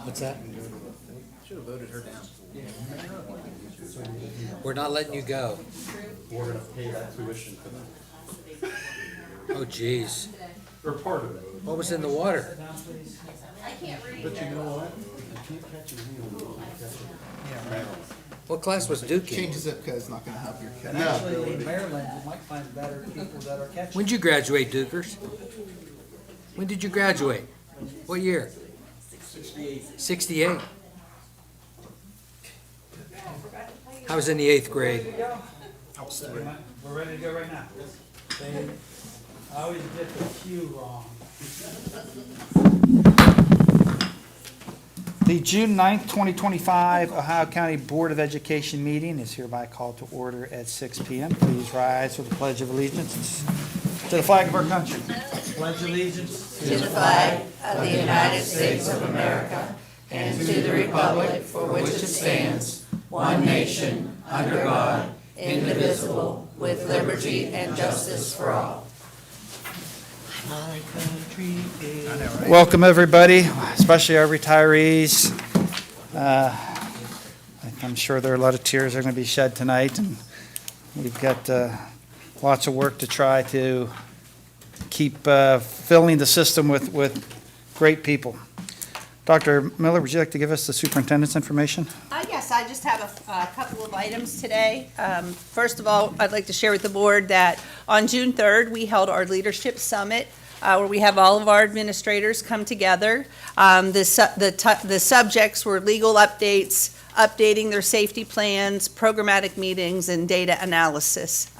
What's that? Should have voted her down. We're not letting you go. We're gonna pay that tuition for them, Oh, geez. or part of it. What was in the water? But you know what? You can't catch a hand. What class was Duke in? Change the zip code is not gonna help your kid. No. Actually, in Maryland, you might find better people that are catching. When'd you graduate, Dukers? When did you graduate? What year? 68. I was in the 8th grade. We're ready to go right now. I always get the cue wrong. The June 9th, 2025 Ohio County Board of Education meeting is hereby called to order at 6 p.m. Please rise for the Pledge of Allegiance to the flag of our country. Pledge allegiance To the flag of the United States of America and to the republic for which it stands, one nation, under God, indivisible, with liberty and justice for all. Welcome, everybody, especially our retirees. I'm sure there are a lot of tears that are going to be shed tonight, and we've got lots of work to try to keep filling the system with great people. Dr. Miller, would you like to give us the superintendent's information? Yes, I just have a couple of items today. First of all, I'd like to share with the board that on June 3rd, we held our leadership summit where we have all of our administrators come together. The subjects were legal updates, updating their safety plans, programmatic meetings, and data analysis.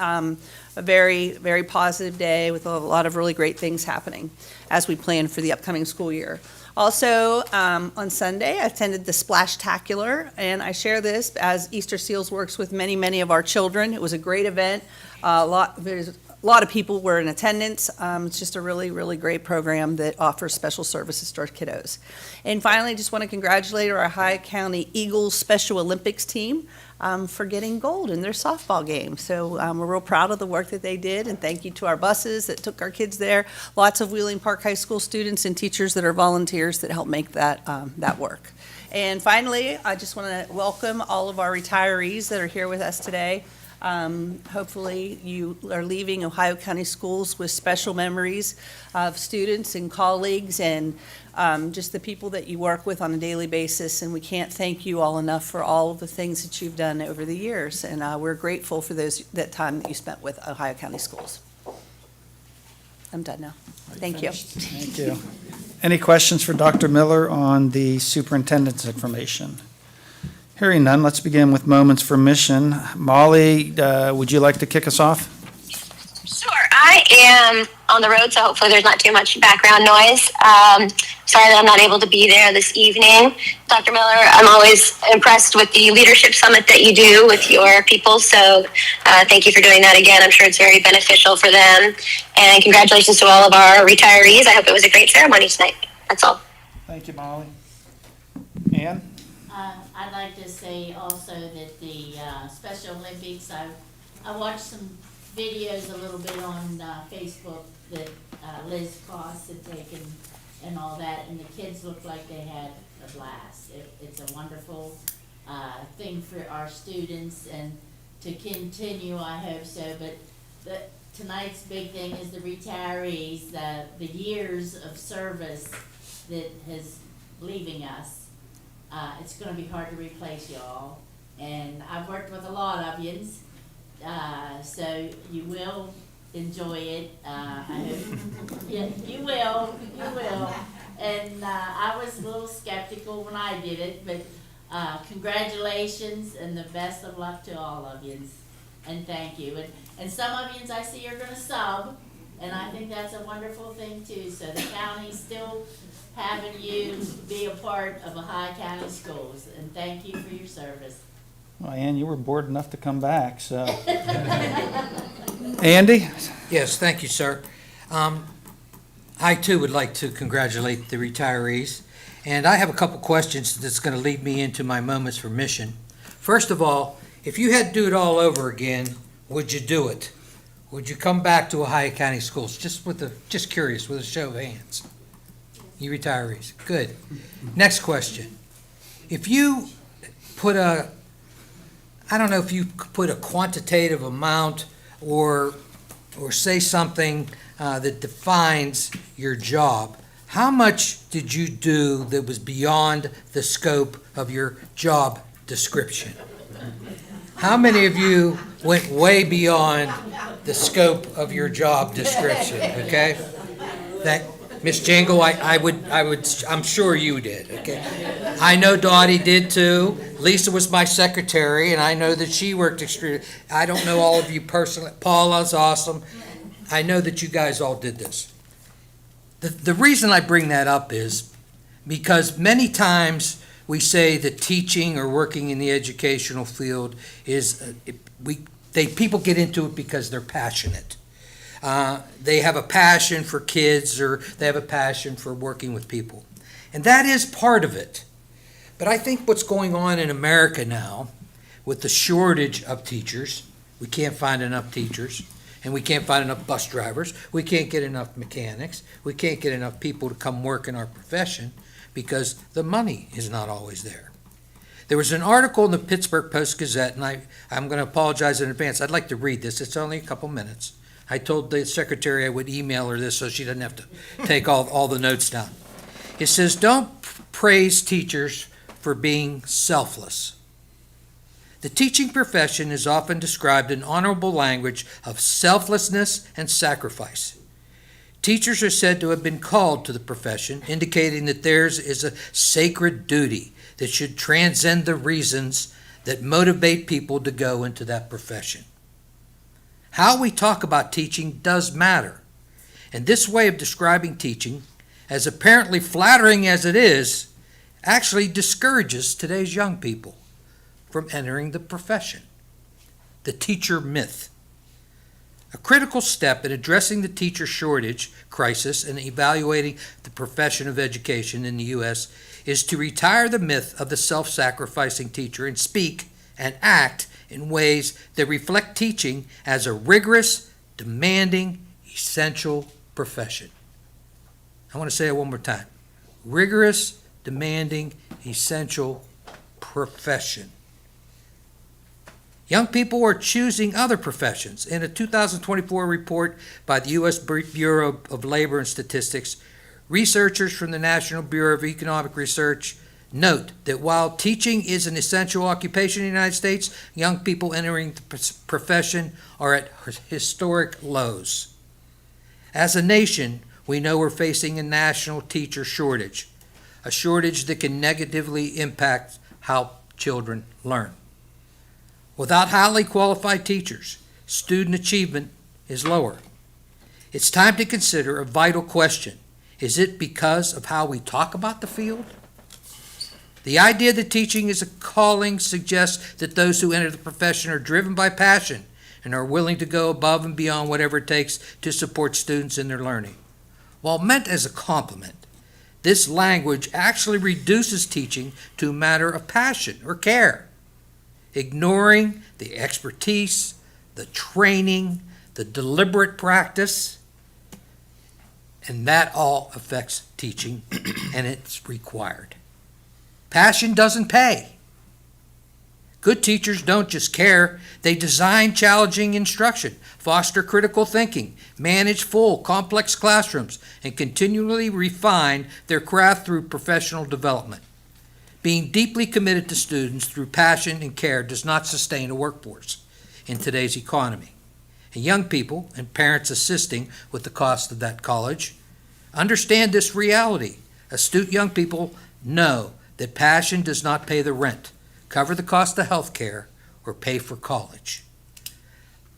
A very, very positive day with a lot of really great things happening as we plan for the upcoming school year. Also, on Sunday, I attended the Splashtacular, and I share this as Easter Seals works with many, many of our children. It was a great event. There's a lot of people were in attendance. It's just a really, really great program that offers special services to our kiddos. And finally, just want to congratulate our Ohio County Eagles Special Olympics team for getting gold in their softball game. So we're real proud of the work that they did, and thank you to our buses that took our kids there. Lots of Wheeling Park High School students and teachers that are volunteers that help make that work. And finally, I just want to welcome all of our retirees that are here with us today. Hopefully you are leaving Ohio County schools with special memories of students and colleagues and just the people that you work with on a daily basis. And we can't thank you all enough for all of the things that you've done over the years. And we're grateful for that time that you spent with Ohio County schools. I'm done now. Thank you. Thank you. Any questions for Dr. Miller on the superintendent's information? Hearing none, let's begin with moments for mission. Molly, would you like to kick us off? Sure. I am on the road, so hopefully there's not too much background noise. Sorry that I'm not able to be there this evening. Dr. Miller, I'm always impressed with the leadership summit that you do with your people, so thank you for doing that again. I'm sure it's very beneficial for them. And congratulations to all of our retirees. I hope it was a great ceremony tonight. That's all. Thank you, Molly. Ann? I'd like to say also that the Special Olympics, I watched some videos a little bit on Facebook that Liz Koss had taken and all that, and the kids looked like they had a blast. It's a wonderful thing for our students and to continue, I hope so. But tonight's big thing is the retirees, the years of service that is leaving us. It's going to be hard to replace y'all, and I've worked with a lot of yous, so you will enjoy it. I hope. Yeah, you will, and I was a little skeptical when I did it, but congratulations and the best of luck to all of yous, and thank you. And some of yous I see are going to sub, and I think that's a wonderful thing too, so the county's still having you be a part of Ohio County Schools, and thank you for your service. Well, Ann, you were bored enough to come back, so. Andy? Yes, thank you, sir. I too would like to congratulate the retirees, and I have a couple questions that's going to lead me into my moments for mission. First of all, if you had to do it all over again, would you do it? Would you come back to Ohio County Schools? Just curious, with a show of hands. You retirees, good. Next question. If you put I don't know if you could put a quantitative amount or say something that defines your job, how much did you do that was beyond the scope of your job description? How many of you went way beyond the scope of your job description, okay? That, Ms. Jingle, I'm sure you did, okay? I know Dottie did too. Lisa was my secretary, and I know that she worked extremely. I don't know all of you personally. Paula's awesome. I know that you guys all did this. The reason I bring that up is because many times we say that teaching or working in the educational field is, people get into it because they're passionate. They have a passion for kids, or they have a passion for working with people. And that is part of it. But I think what's going on in America now, with the shortage of teachers, we can't find enough teachers, and we can't find enough bus drivers, we can't get enough mechanics, we can't get enough people to come work in our profession because the money is not always there. There was an article in the Pittsburgh Post-Gazette, and I'm going to apologize in advance. I'd like to read this. It's only a couple minutes. I told the secretary I would email her this so she doesn't have to take all the notes down. It says, "Don't praise teachers for being selfless. The teaching profession is often described in honorable language of selflessness and sacrifice. Teachers are said to have been called to the profession, indicating that theirs is a sacred duty that should transcend the reasons that motivate people to go into that profession. How we talk about teaching does matter, and this way of describing teaching, as apparently flattering as it is, actually discourages today's young people from entering the profession." The teacher myth. A critical step in addressing the teacher shortage crisis and evaluating the profession of education in the U.S. is to retire the myth of the self-sacrificing teacher and speak and act in ways that reflect teaching as a rigorous, demanding, essential profession. I want to say it one more time. Rigorous, demanding, essential profession. Young people are choosing other professions. In a 2024 report by the U.S. Bureau of Labor and Statistics, researchers from the National Bureau of Economic Research note that while teaching is an essential occupation in the United States, young people entering the profession are at historic lows. As a nation, we know we're facing a national teacher shortage, a shortage that can negatively impact how children learn. Without highly qualified teachers, student achievement is lower. It's time to consider a vital question. Is it because of how we talk about the field? The idea that teaching is a calling suggests that those who enter the profession are driven by passion and are willing to go above and beyond whatever it takes to support students in their learning. While meant as a compliment, this language actually reduces teaching to a matter of passion or care, ignoring the expertise, the training, the deliberate practice, and that all affects teaching, and it's required. Passion doesn't pay. Good teachers don't just care, they design challenging instruction, foster critical thinking, manage full, complex classrooms, and continually refine their craft through professional development. Being deeply committed to students through passion and care does not sustain a workforce in today's economy. And young people and parents assisting with the cost of that college understand this reality. Astute young people know that passion does not pay the rent, cover the cost of health care, or pay for college.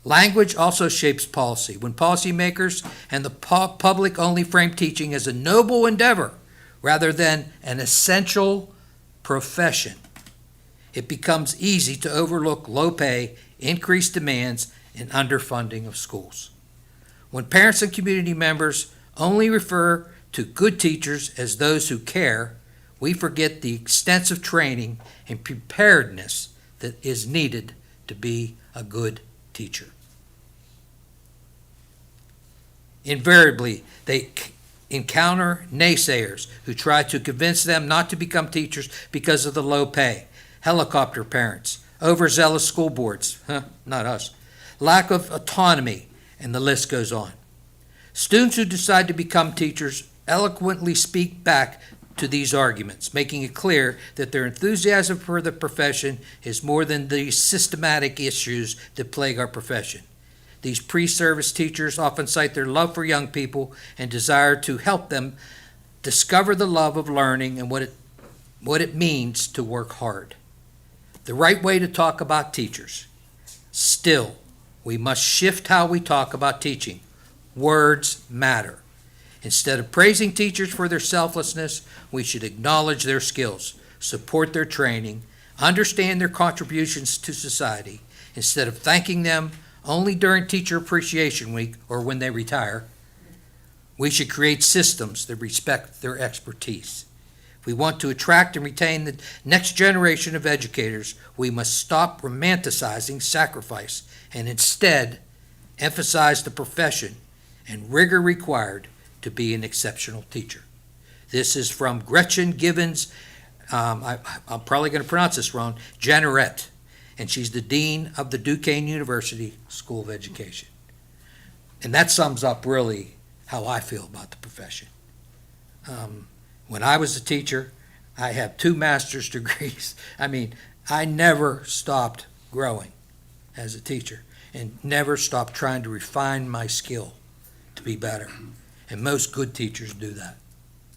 Language also shapes policy. When policymakers and the public only frame teaching as a noble endeavor rather than an essential profession, it becomes easy to overlook low pay, increased demands, and underfunding of schools. When parents and community members only refer to good teachers as those who care, we forget the extensive training and preparedness that is needed to be a good teacher. Invariably, they encounter naysayers who try to convince them not to become teachers because of the low pay, helicopter parents, overzealous school boards, not us, lack of autonomy, and the list goes on. Students who decide to become teachers eloquently speak back to these arguments, making it clear that their enthusiasm for the profession is more than the systematic issues that plague our profession. These pre-service teachers often cite their love for young people and desire to help them discover the love of learning and what it means to work hard. The right way to talk about teachers. Still, we must shift how we talk about teaching. Words matter. Instead of praising teachers for their selflessness, we should acknowledge their skills, support their training, understand their contributions to society. Instead of thanking them only during Teacher Appreciation Week or when they retire, we should create systems that respect their expertise. If we want to attract and retain the next generation of educators, we must stop romanticizing sacrifice and instead emphasize the profession and rigor required to be an exceptional teacher. This is from Gretchen Givens, I'm probably going to pronounce this wrong, Janneret, and she's the Dean of the Duquesne University School of Education. And that sums up really how I feel about the profession. When I was a teacher, I have 2 master's degrees. I mean, I never stopped growing as a teacher and never stopped trying to refine my skill to be better. And most good teachers do that.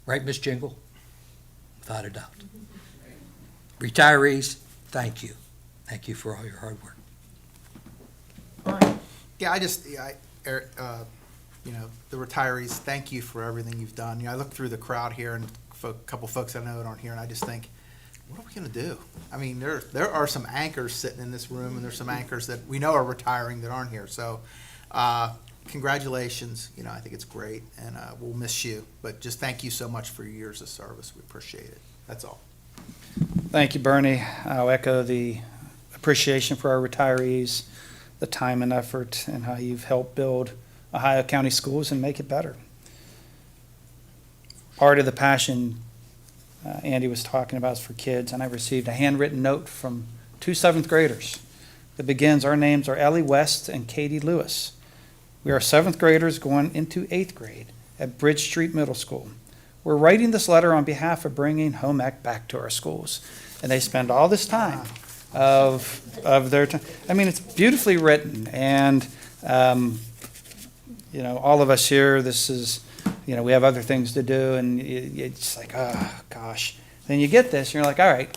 Right, Ms. Jingle? Without a doubt. Retirees, thank you. Thank you for all your hard work. Yeah, Eric, the retirees, thank you for everything you've done. I look through the crowd here and a couple folks I know that aren't here, and I just think, what are we gonna do? I mean, there are some anchors sitting in this room, and there's some anchors that we know are retiring that aren't here. So, congratulations. I think it's great, and we'll miss you. But just thank you so much for your years of service. We appreciate it. That's all. Thank you, Bernie. I'll echo the appreciation for our retirees, the time and effort, and how you've helped build Ohio County schools and make it better. Part of the passion Andy was talking about is for kids, and I received a handwritten note from 2 7th graders that begins, "Our names are Ellie West and Katie Lewis. We are 7th graders going into 8th grade at Bridge Street Middle School. We're writing this letter on behalf of bringing home ec back to our schools." And they spend all this time of their time. I mean, it's beautifully written, and all of us here, this is, we have other things to do, and it's like, oh gosh. Then you get this, and you're like, all right,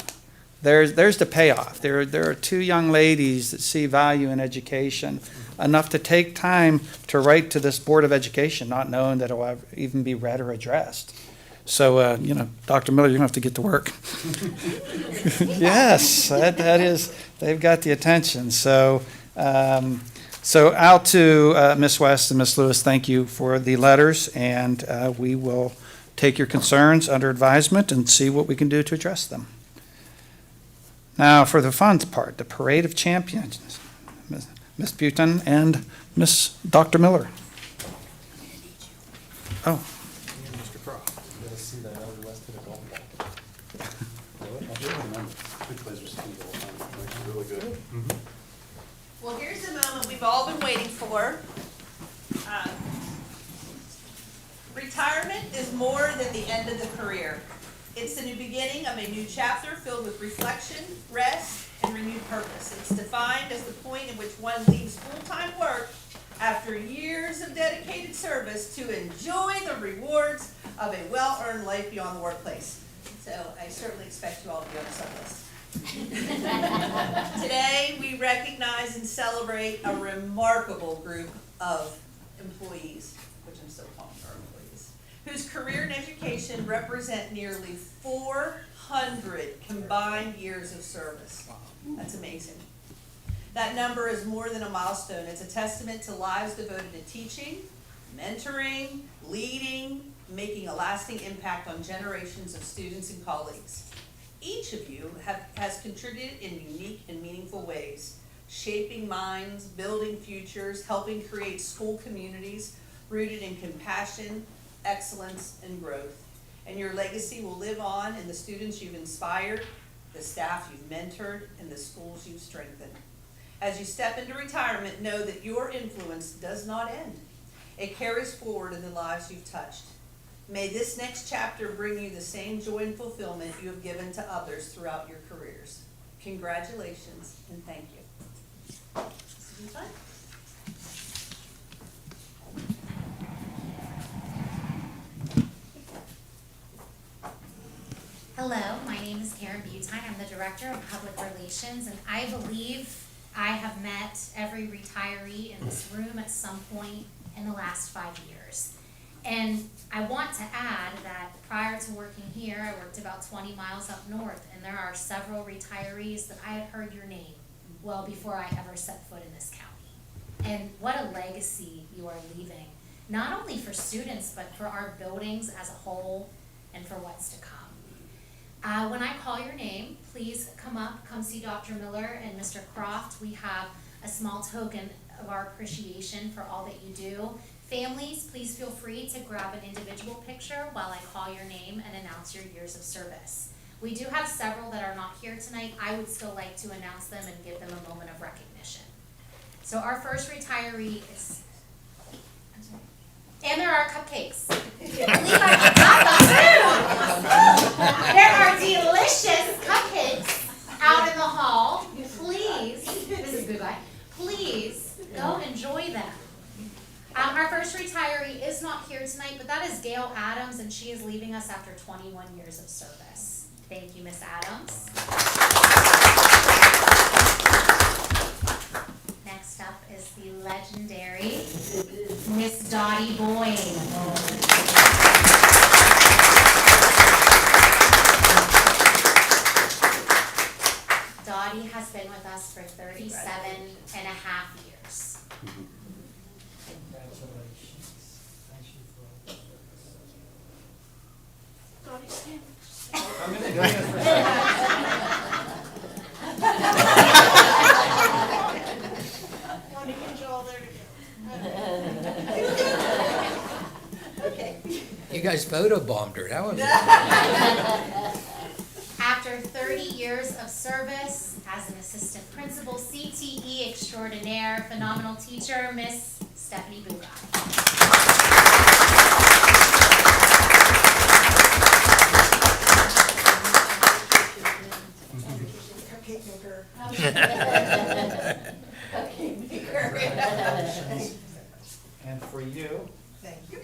there's the payoff. There are 2 young ladies that see value in education enough to take time to write to this Board of Education, not knowing that it will even be read or addressed. So, Dr. Miller, you're going to have to get to work. Yes, that is, they've got the attention. So out to Ms. West and Ms. Lewis, thank you for the letters, and we will take your concerns under advisement and see what we can do to address them. Now, for the fun part, the Parade of Champions, Ms. Buton and Dr. Miller. Oh. Mr. Croft. See that Ellie West hit a golf ball. I do remember. He plays with Steve all the time. He's really good. Well, here's the moment we've all been waiting for. Retirement is more than the end of the career. It's the new beginning of a new chapter filled with reflection, rest, and renewed purpose. It's defined as the point in which one leaves full-time work after years of dedicated service to enjoy the rewards of a well-earned life beyond the workplace. So I certainly expect you all to be on the list. Today, we recognize and celebrate a remarkable group of employees, which I'm still calling our employees, whose career and education represent nearly 400 combined years of service. That's amazing. That number is more than a milestone. It's a testament to lives devoted to teaching, mentoring, leading, making a lasting impact on generations of students and colleagues. Each of you has contributed in unique and meaningful ways, shaping minds, building futures, helping create school communities rooted in compassion, excellence, and growth. And your legacy will live on in the students you've inspired, the staff you've mentored, and the schools you've strengthened. As you step into retirement, know that your influence does not end. It carries forward in the lives you've touched. May this next chapter bring you the same joy and fulfillment you have given to others throughout your careers. Congratulations and thank you. See you fun. Hello, my name is Karen Butine. I'm the Director of Public Relations, and I believe I have met every retiree in this room at some point in the last 5 years. And I want to add that prior to working here, I worked about 20 miles up north, and there are several retirees that I have heard your name well before I ever set foot in this county. And what a legacy you are leaving, not only for students, but for our buildings as a whole and for what's to come. When I call your name, please come up, come see Dr. Miller and Mr. Croft. We have a small token of our appreciation for all that you do. Families, please feel free to grab an individual picture while I call your name and announce your years of service. We do have several that are not here tonight. I would still like to announce them and give them a moment of recognition. So our first retiree is, I'm sorry. And there are cupcakes. I believe I forgot the food. There are delicious cupcakes out in the hall. Please, this is goodbye. Please go enjoy them. Our first retiree is not here tonight, but that is Gail Adams, and she is leaving us after 21 years of service. Thank you, Miss Adams. Next up is the legendary Miss Dottie Boyd. Dottie has been with us for 37 and a half years. You guys photobombed her, that was. After 30 years of service as an assistant principal, CTE extraordinaire, phenomenal teacher, Miss Stephanie Bugai. And for you, Thank you.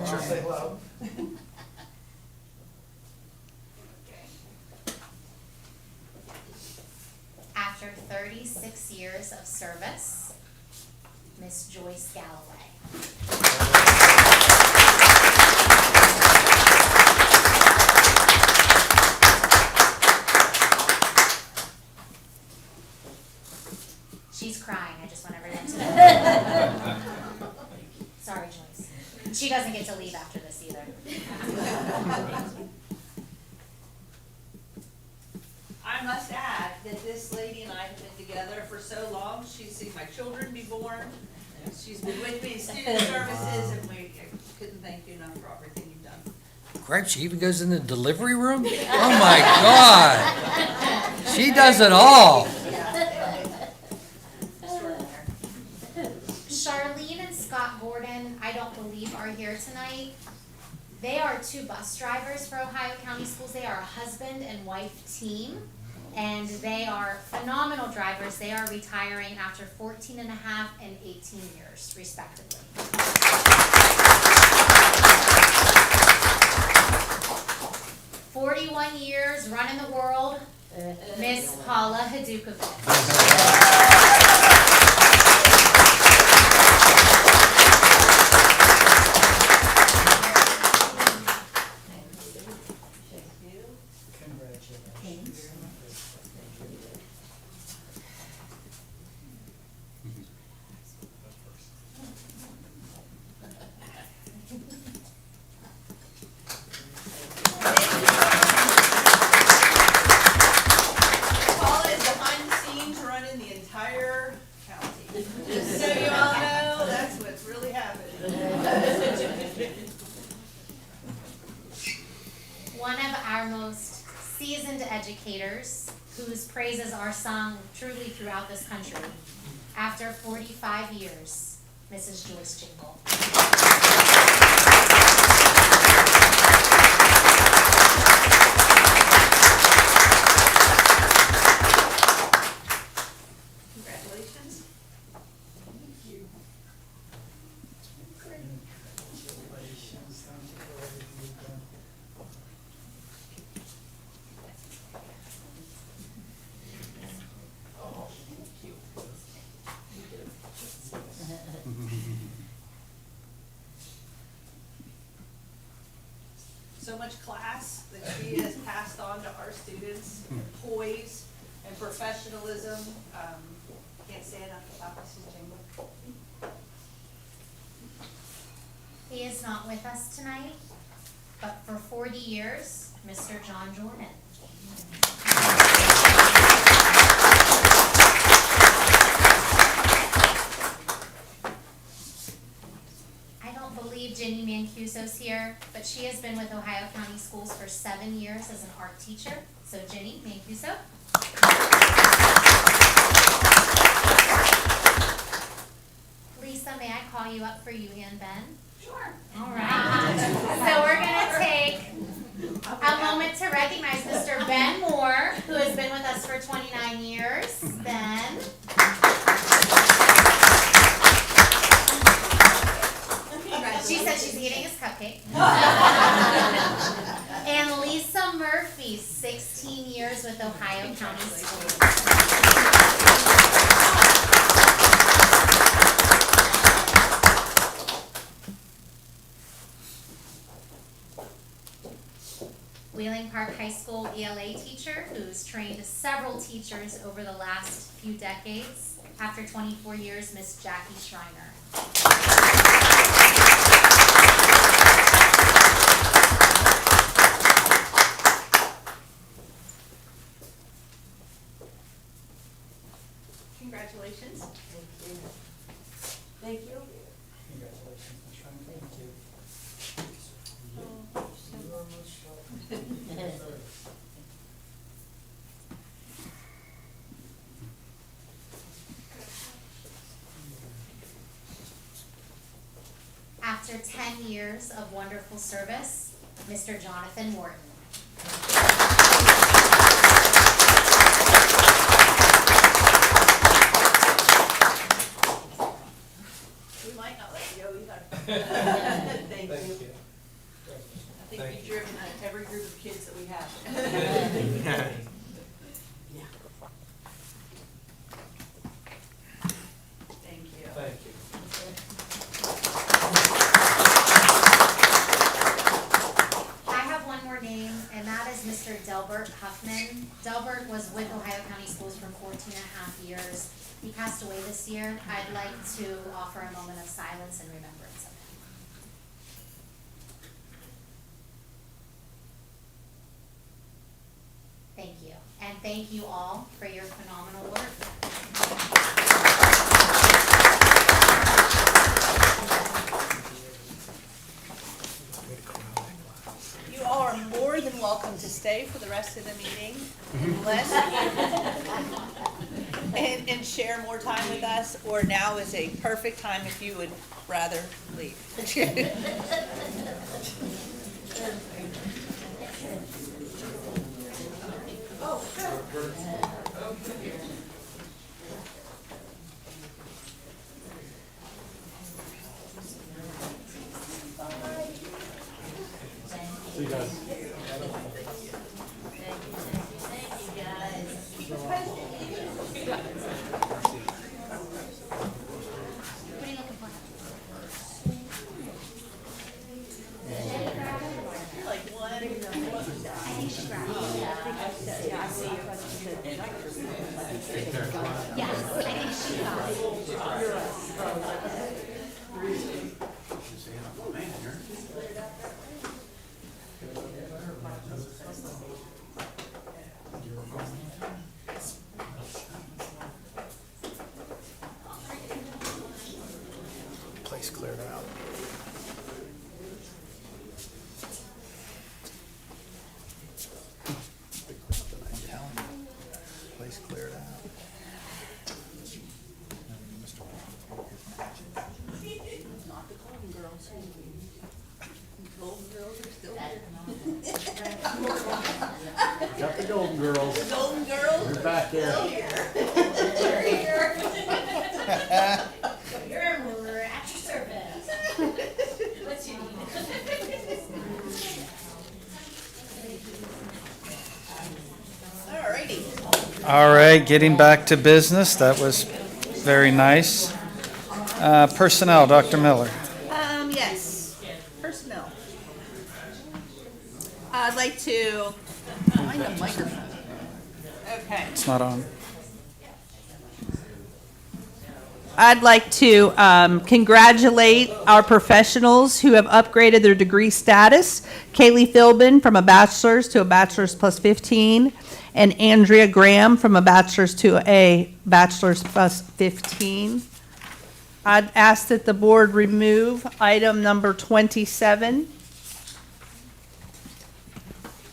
picture, say hello. After 36 years of service, Miss Joyce Galloway. She's crying, I just want everyone to know. Sorry, Joyce. She doesn't get to leave after this either. I must add that this lady and I have been together for so long. She's seen my children be born. She's been with me in student services, and I couldn't thank you enough for everything you've done. Crap, she even goes in the delivery room? Oh my God. She does it all. Extraordinary. Charlene and Scott Gordon, I don't believe are here tonight. They are two bus drivers for Ohio County Schools. They are a husband and wife team, and they are phenomenal drivers. They are retiring after 14 and a half and 18 years, respectively. 41 years running the world, Miss Paula Hadukovic. Paula is behind the scenes running the our most seasoned educators, whose praises are sung truly throughout this country. After 45 years, Mrs. Joyce Jingle. Congratulations. So much class that she has passed on to our students, and poise and professionalism. Can't say enough about Mrs. Jingle. He is not with us tonight, but for 40 years, Mr. John Jordan. I don't believe Ginny Mancuso's here, but she has been with Ohio County Schools for 7 years as an art teacher. So Ginny Mancuso. Lisa, may I call you up for you and Ben? Sure. All right. So we're gonna take a moment to recognize Mr. Ben Moore, who has been with us for 29 years. Ben. She said she's eating his cupcake. And Lisa Murphy, 16 years with Ohio County Schools. Wheeling Park High School ELA teacher who's trained several teachers over the last few decades. After 24 years, Miss Jackie Schreiner. Congratulations. Thank you. Congratulations, Ms. Schreiner. Thank you. After 10 years of wonderful service, Mr. Jonathan Morton. We might not let you go either. Thank you. I think you've driven every group of kids that we have. Thank you. Thank you. I have one more name, and that is Mr. Delbert Huffman. Delbert was with Ohio County Schools for 14 and a half years. He passed away this year. I'd like to offer a moment of silence in remembrance of him. Thank you. And thank you all for your phenomenal work. You all are more than welcome to stay for the rest of the meeting and share more time with us, or now is a perfect time if you would rather leave. See you guys. Thank you, guys. What are you looking for? Like one. I think she grabbed it. Yes, I think she got it. Place cleared out. Got the Golden Girls. Golden Girls. They're back there. We're at your service. What you Alrighty. All right, getting back to business. That was very nice. Personnel, Dr. Miller. Yes, personnel. I'd like to find a microphone. Okay. It's not on. I'd like to congratulate our professionals who have upgraded their degree status. Kaylee Philbin from a bachelor's to a bachelor's plus 15, and Andrea Graham from a bachelor's to a bachelor's plus 15. I'd ask that the board remove item number 27.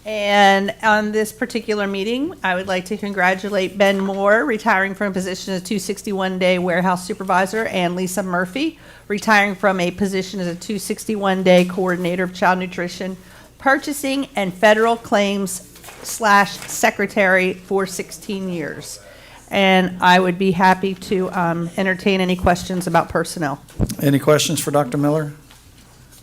And on this particular meeting, I would like to congratulate Ben Moore, retiring from a position as a 261-day warehouse supervisor, and Lisa Murphy, retiring from a position as a 261-day coordinator of child nutrition, purchasing, and federal claims / secretary for 16 years. And I would be happy to entertain any questions about personnel. Any questions for Dr. Miller?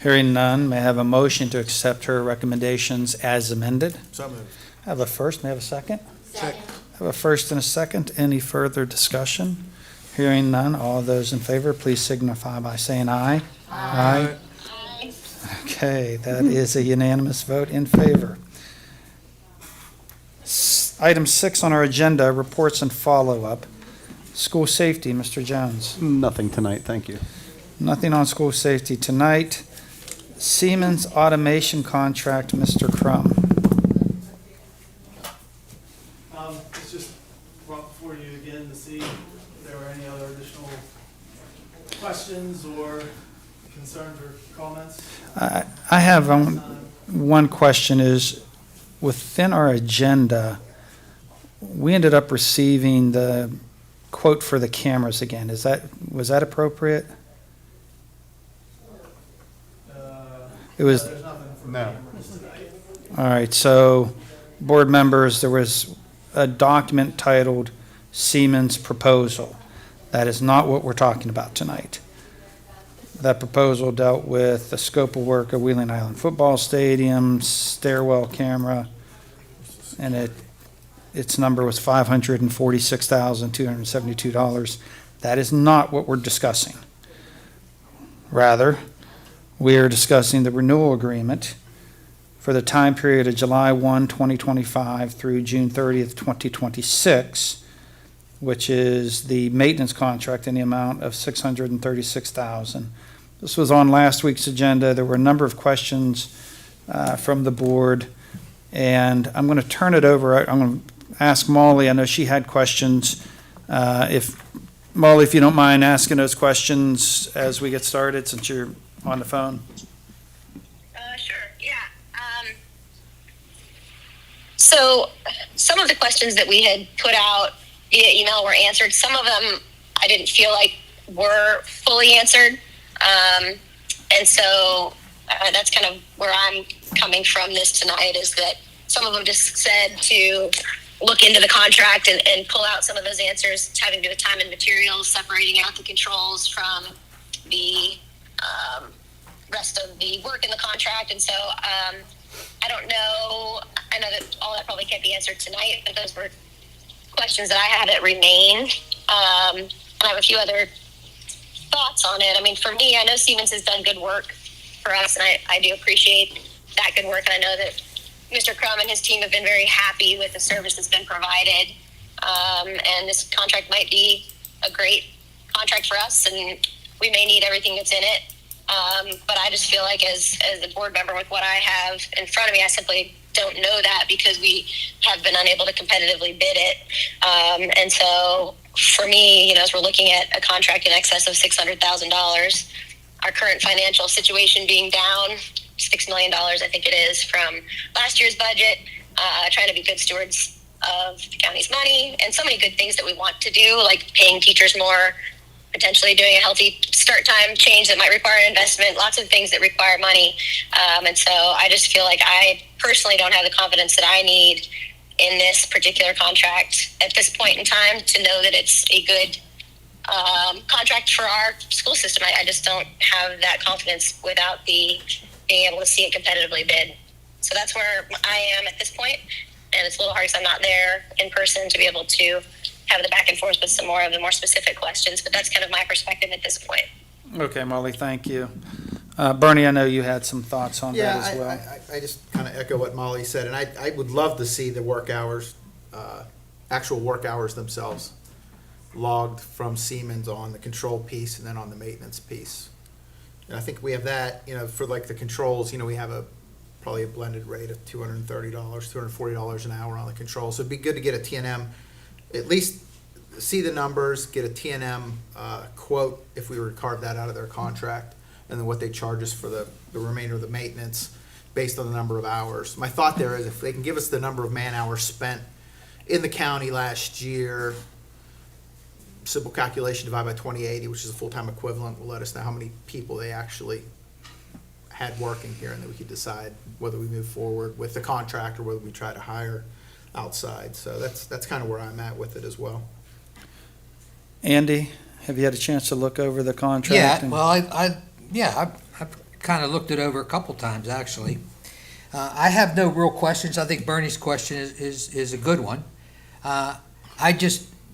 Hearing none, may I have a motion to accept her recommendations as amended? So moved. I have a first, may I have a second? Second. I have a first and a second. Any further discussion? Hearing none, all those in favor, please signify by saying aye. Aye. Okay, that is a unanimous vote in favor. Item 6 on our agenda, reports and follow-up. School safety, Mr. Jones. Nothing tonight, thank you. Nothing on school safety tonight. Siemens automation contract, Mr. Crum. It's just brought before you again to see if there were any other additional questions or concerns or comments. I have one question is, within our agenda, we ended up receiving the quote for the cameras again. Was that appropriate? It was, There's nothing for No. cameras tonight. all right, so, board members, there was a document titled Siemens Proposal. That is not what we're talking about tonight. That proposal dealt with the scope of work of Wheeling Island Football Stadium, stairwell camera, and its number was $546,272. That is not what we're discussing. Rather, we are discussing the renewal agreement for the time period of July 1, 2025 through June 30th, 2026, which is the maintenance contract in the amount of $636,000. This was on last week's agenda. There were a number of questions from the board, and I'm going to turn it over. I'm going to ask Molly. I know she had questions. Molly, if you don't mind asking those questions as we get started, since you're on the phone. Sure, yeah. So some of the questions that we had put out via email were answered. Some of them I didn't feel like were fully answered. And so that's kind of where I'm coming from this tonight, is that some of them just said to look into the contract and pull out some of those answers having to do with time and materials, separating out the controls from the rest of the work in the contract. And so I don't know, I know that all that probably can't be answered tonight, but those were questions that I had that remain. And I have a few other thoughts on it. I mean, for me, I know Siemens has done good work for us, and I do appreciate that good work. And I know that Mr. Crum and his team have been very happy with the service that's been provided. And this contract might be a great contract for us, and we may need everything that's in it. But I just feel like as a board member with what I have in front of me, I simply don't know that because we have been unable to competitively bid it. And so for me, as we're looking at a contract in excess of $600,000, our current financial situation being down $6 million, I think it is, from last year's budget, trying to be good stewards of the county's money, and so many good things that we want to do, like paying teachers more, potentially doing a healthy start time change that might require an investment, lots of things that require money. And so I just feel like I personally don't have the confidence that I need in this particular contract at this point in time to know that it's a good contract for our school system. I just don't have that confidence without being able to see it competitively bid. So that's where I am at this point, and it's a little hard because I'm not there in person to be able to have the back and forth with some more of the more specific questions, but that's kind of my perspective at this point. Okay, Molly, thank you. Bernie, I know you had some thoughts on that as well. I just kind of echo what Molly said, and I would love to see the work hours, actual work hours themselves logged from Siemens on the control piece and then on the maintenance piece. And I think we have that, for like the controls, we have probably a blended rate of $230, $240 an hour on the controls. So it'd be good to get a T&M, at least see the numbers, get a T&M quote if we were to carve that out of their contract, and then what they charge us for the remainder of the maintenance based on the number of hours. My thought there is if they can give us the number of man hours spent in the county last year, simple calculation divided by 2080, which is a full-time equivalent, will let us know how many people they actually had working here, and then we could decide whether we move forward with the contract or whether we try to hire outside. So that's kind of where I'm at with it as well. Andy, have you had a chance to look over the contract? Yeah, well, I've kind of looked it over a couple times, actually. I have no real questions. I think Bernie's question is a good one.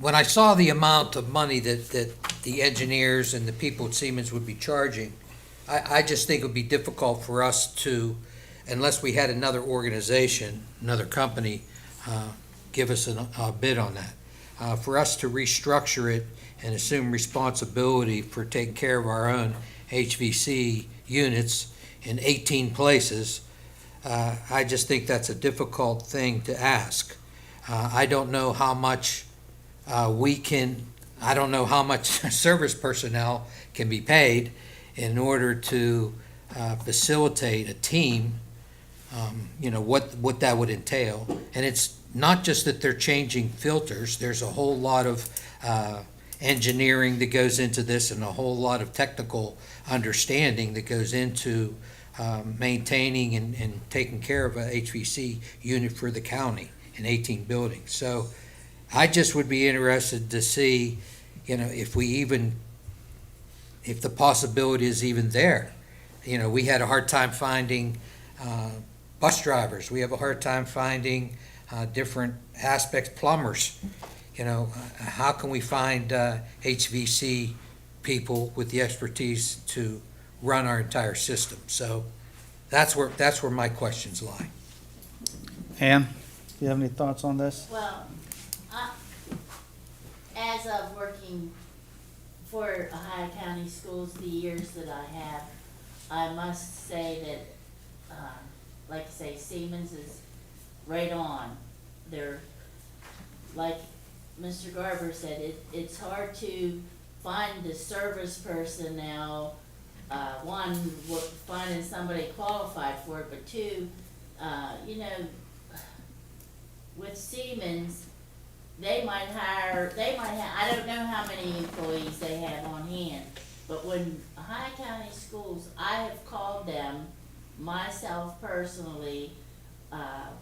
When I saw the amount of money that the engineers and the people at Siemens would be charging, I just think it would be difficult for us to, unless we had another organization, another company, give us a bid on that. For us to restructure it and assume responsibility for taking care of our own HVC units in 18 places, I just think that's a difficult thing to ask. I don't know how much I don't know how much service personnel can be paid in order to facilitate a team, what that would entail. And it's not just that they're changing filters, there's a whole lot of engineering that goes into this and a whole lot of technical understanding that goes into maintaining and taking care of a HVC unit for the county in 18 buildings. So I just would be interested to see, if the possibility is even there. We had a hard time finding bus drivers. We have a hard time finding different aspects, plumbers. How can we find HVC people with the expertise to run our entire system? So that's where my questions lie. Ann, do you have any thoughts on this? Well, as of working for Ohio County Schools the years that I have, I must say that, like I say, Siemens is right on. They're, like Mr. Garber said, it's hard to find the service personnel, one, finding somebody qualified for it, but two, with Siemens, they might have, I don't know how many employees they have on hand, but when Ohio County Schools, I have called them myself personally,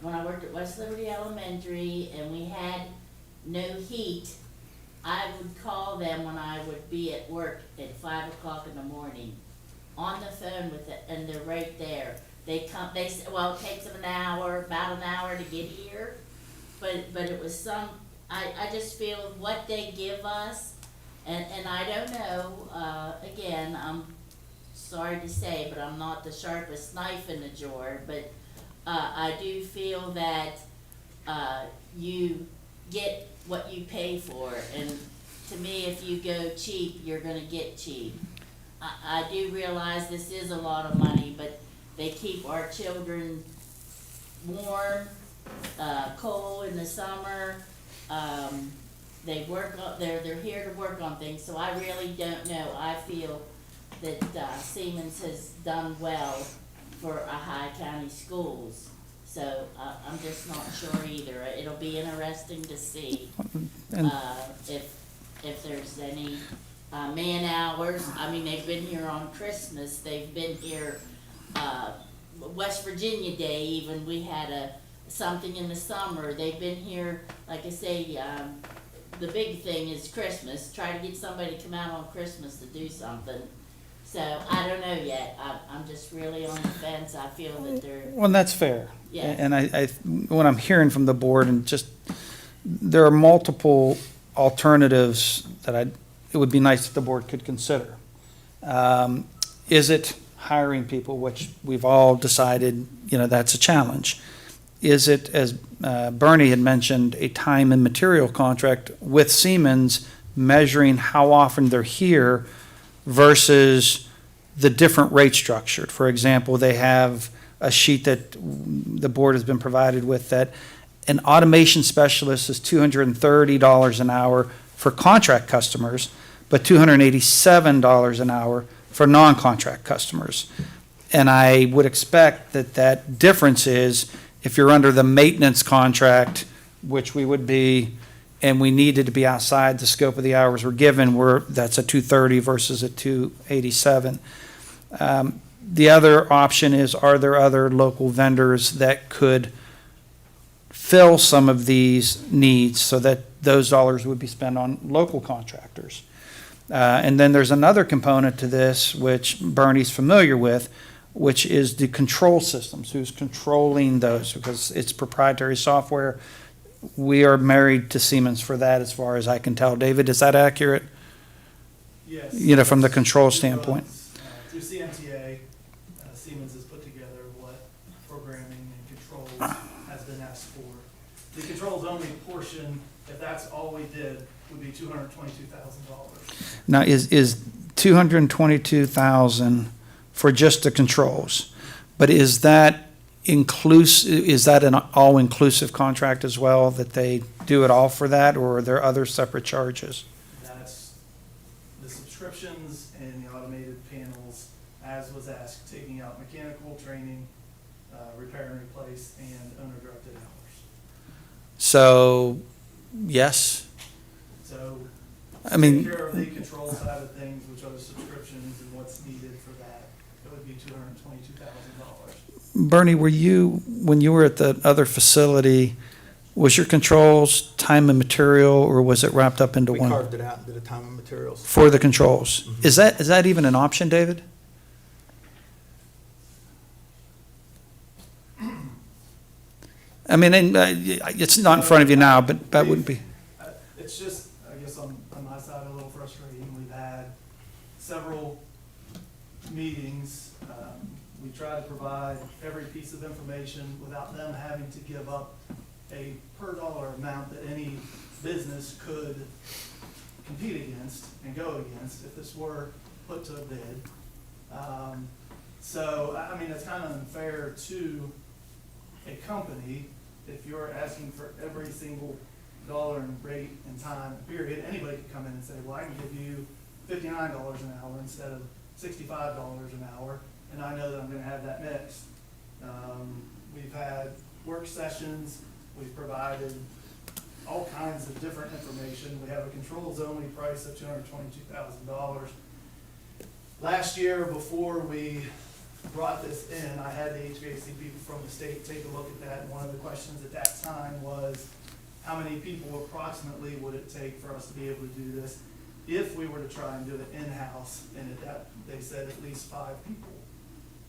when I worked at West Liberty Elementary and we had no heat, I would call them when I would be at work at 5 o'clock in the morning, on the phone with it, and they're right there. They come, well, it takes them about an hour to get here, but it was I just feel what they give us, and I don't know, again, I'm sorry to say, but I'm not the sharpest knife in the drawer, but I do feel that you get what you pay for, and to me, if you go cheap, you're gonna get cheap. I do realize this is a lot of money, but they keep our children warm, cold in the summer. They work on, they're here to work on things, so I really don't know. I feel that Siemens has done well for Ohio County Schools. So I'm just not sure either. It'll be interesting to see if there's any man hours. I mean, they've been here on Christmas, they've been here, West Virginia Day even, we had something in the summer. They've been here, like I say, the big thing is Christmas, try to get somebody to come out on Christmas to do something. So, I don't know yet, I'm just really on the fence, I feel that they're, Well, that's fair. Yeah. And what I'm hearing from the board, and just, there are multiple alternatives that it would be nice if the board could consider. Is it hiring people, which we've all decided, that's a challenge? Is it, as Bernie had mentioned, a time and material contract with Siemens, measuring how often they're here versus the different rate structure? For example, they have a sheet that the board has been provided with that an automation specialist is $230 an hour for contract customers, but $287 an hour for non-contract customers. And I would expect that difference is, if you're under the maintenance contract, which we would be, and we needed to be outside the scope of the hours we're given, that's a 230 versus a 287. The other option is, are there other local vendors that could fill some of these needs so that those dollars would be spent on local contractors? And then there's another component to this, which Bernie's familiar with, which is the control systems. Who's controlling those? Because it's proprietary software. We are married to Siemens for that, as far as I can tell. David, is that accurate? Yes. From the control standpoint. Through CMTA, Siemens has put together what programming and controls has been asked for. The controls only portion, if that's all we did, would be $222,000. Now, is $222,000 for just the controls? But is that an all-inclusive contract as well, that they do it all for that, or are there other separate charges? That's the subscriptions and the automated panels, as was asked, taking out mechanical training, repair and replace, and owner-directed hours. So, yes. So, I mean, take care of the control side of things, which are the subscriptions and what's needed for that, it would be $222,000. Bernie, when you were at the other facility, was your controls time and material, or was it wrapped up into We one? carved it out and did a time and materials. For the controls. Mhm. Is that even an option, David? I mean, it's not in front of you now, but that wouldn't be. It's just, I guess on my side, a little frustrating. We've had several meetings. We try to provide every piece of information without them having to give up a per dollar amount that any business could compete against and go against if this were put to a bid. So, I mean, it's kind of unfair to a company if you're asking for every single dollar and rate and time period. Anybody could come in and say, well, I can give you $59 an hour instead of $65 an hour, and I know that I'm gonna have that mixed. We've had work sessions, we've provided all kinds of different information. We have a controls only price of $222,000. Last year, before we brought this in, I had the HVAC people from the state take a look at that, and one of the questions at that time was, how many people approximately would it take for us to be able to do this if we were to try and do it in-house? And at that, they said at least 5 people.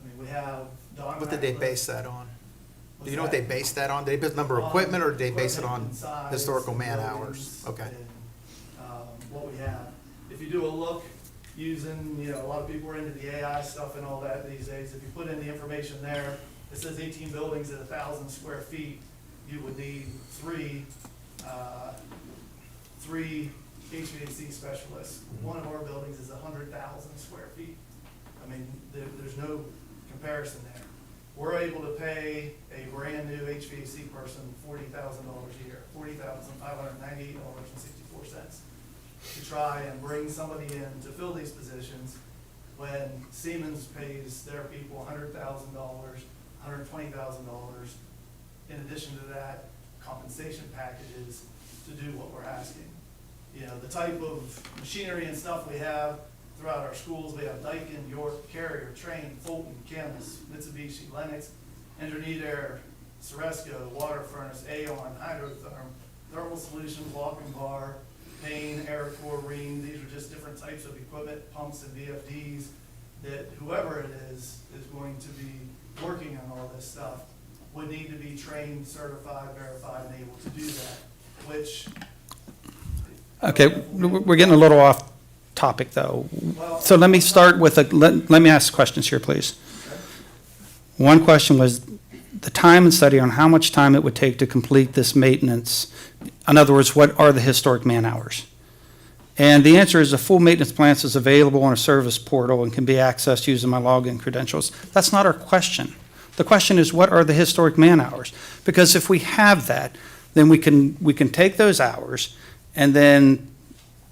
I mean, we have Don. What did they Ratcliffe. base that on? What's Do you know what that? they based that on? Did they base number of equipment, or did they base it Equipment on and size historical and man buildings hours? Okay. and, what we have. If you do a look using, a lot of people are into the AI stuff and all that these days. If you put in the information there, it says 18 buildings at 1,000 square feet, you would need three HVAC specialists. One of our buildings is 100,000 square feet. I mean, there's no comparison there. We're able to pay a brand new HVAC person $40,000 a year, $40,598.64 to try and bring somebody in to fill these positions, when Siemens pays their people $100,000, $120,000. In addition to that, compensation packages to do what we're asking. you know, the type of machinery and stuff we have throughout our schools. We have Daikin, York, Carrier, Trane, Fulton, Chemis, Mitsubishi, Lennox, Engineered Air, Ceresco, Water Furnace, Aon, Hydrotherm, Thermal Solutions, Walking Bar, Payne, Aircore, Rheem. These are just different types of equipment, pumps and VFDs, that whoever it is going to be working on all this stuff would need to be trained, certified, verified, and able to do that, which. Okay, we're getting a little off topic, though. So let me start with let me ask questions here, please. One question was the time and study on how much time it would take to complete this maintenance. In other words, what are the historic man hours? And the answer is a full maintenance plan is available on a service portal and can be accessed using my login credentials. That's not our question. The question is, what are the historic man hours? Because if we have that, then we can take those hours and then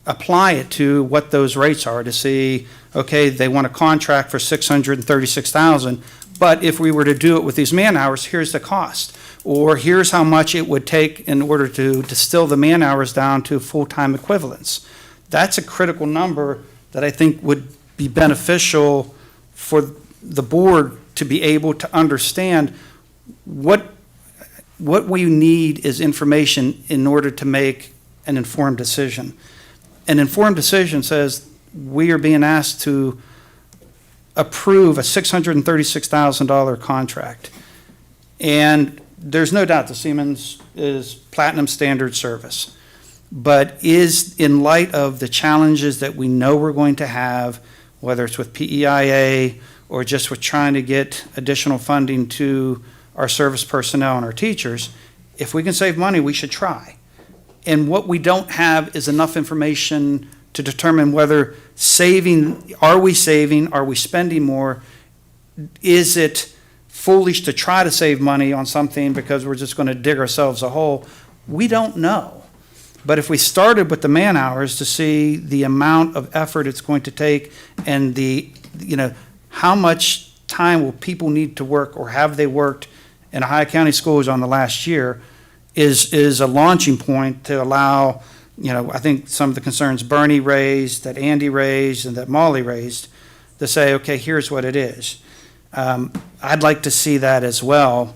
apply it to what those rates are to see, okay, they want a contract for $636,000, but if we were to do it with these man hours, here's the cost. Or here's how much it would take in order to distill the man hours down to full-time equivalents. That's a critical number that I think would be beneficial for the board to be able to understand what we need is information in order to make an informed decision. An informed decision says we are being asked to approve a $636,000 contract. And there's no doubt the Siemens is platinum standard service. But is, in light of the challenges that we know we're going to have, whether it's with PEIA or just with trying to get additional funding to our service personnel and our teachers, if we can save money, we should try. And what we don't have is enough information to determine whether are we spending more? Is it foolish to try to save money on something because we're just going to dig ourselves a hole? We don't know. But if we started with the man hours to see the amount of effort it's going to take and how much time will people need to work or have they worked in Ohio County schools on the last year is a launching point to allow, I think some of the concerns Bernie raised, that Andy raised, and that Molly raised, to say, okay, here's what it is. I'd like to see that as well,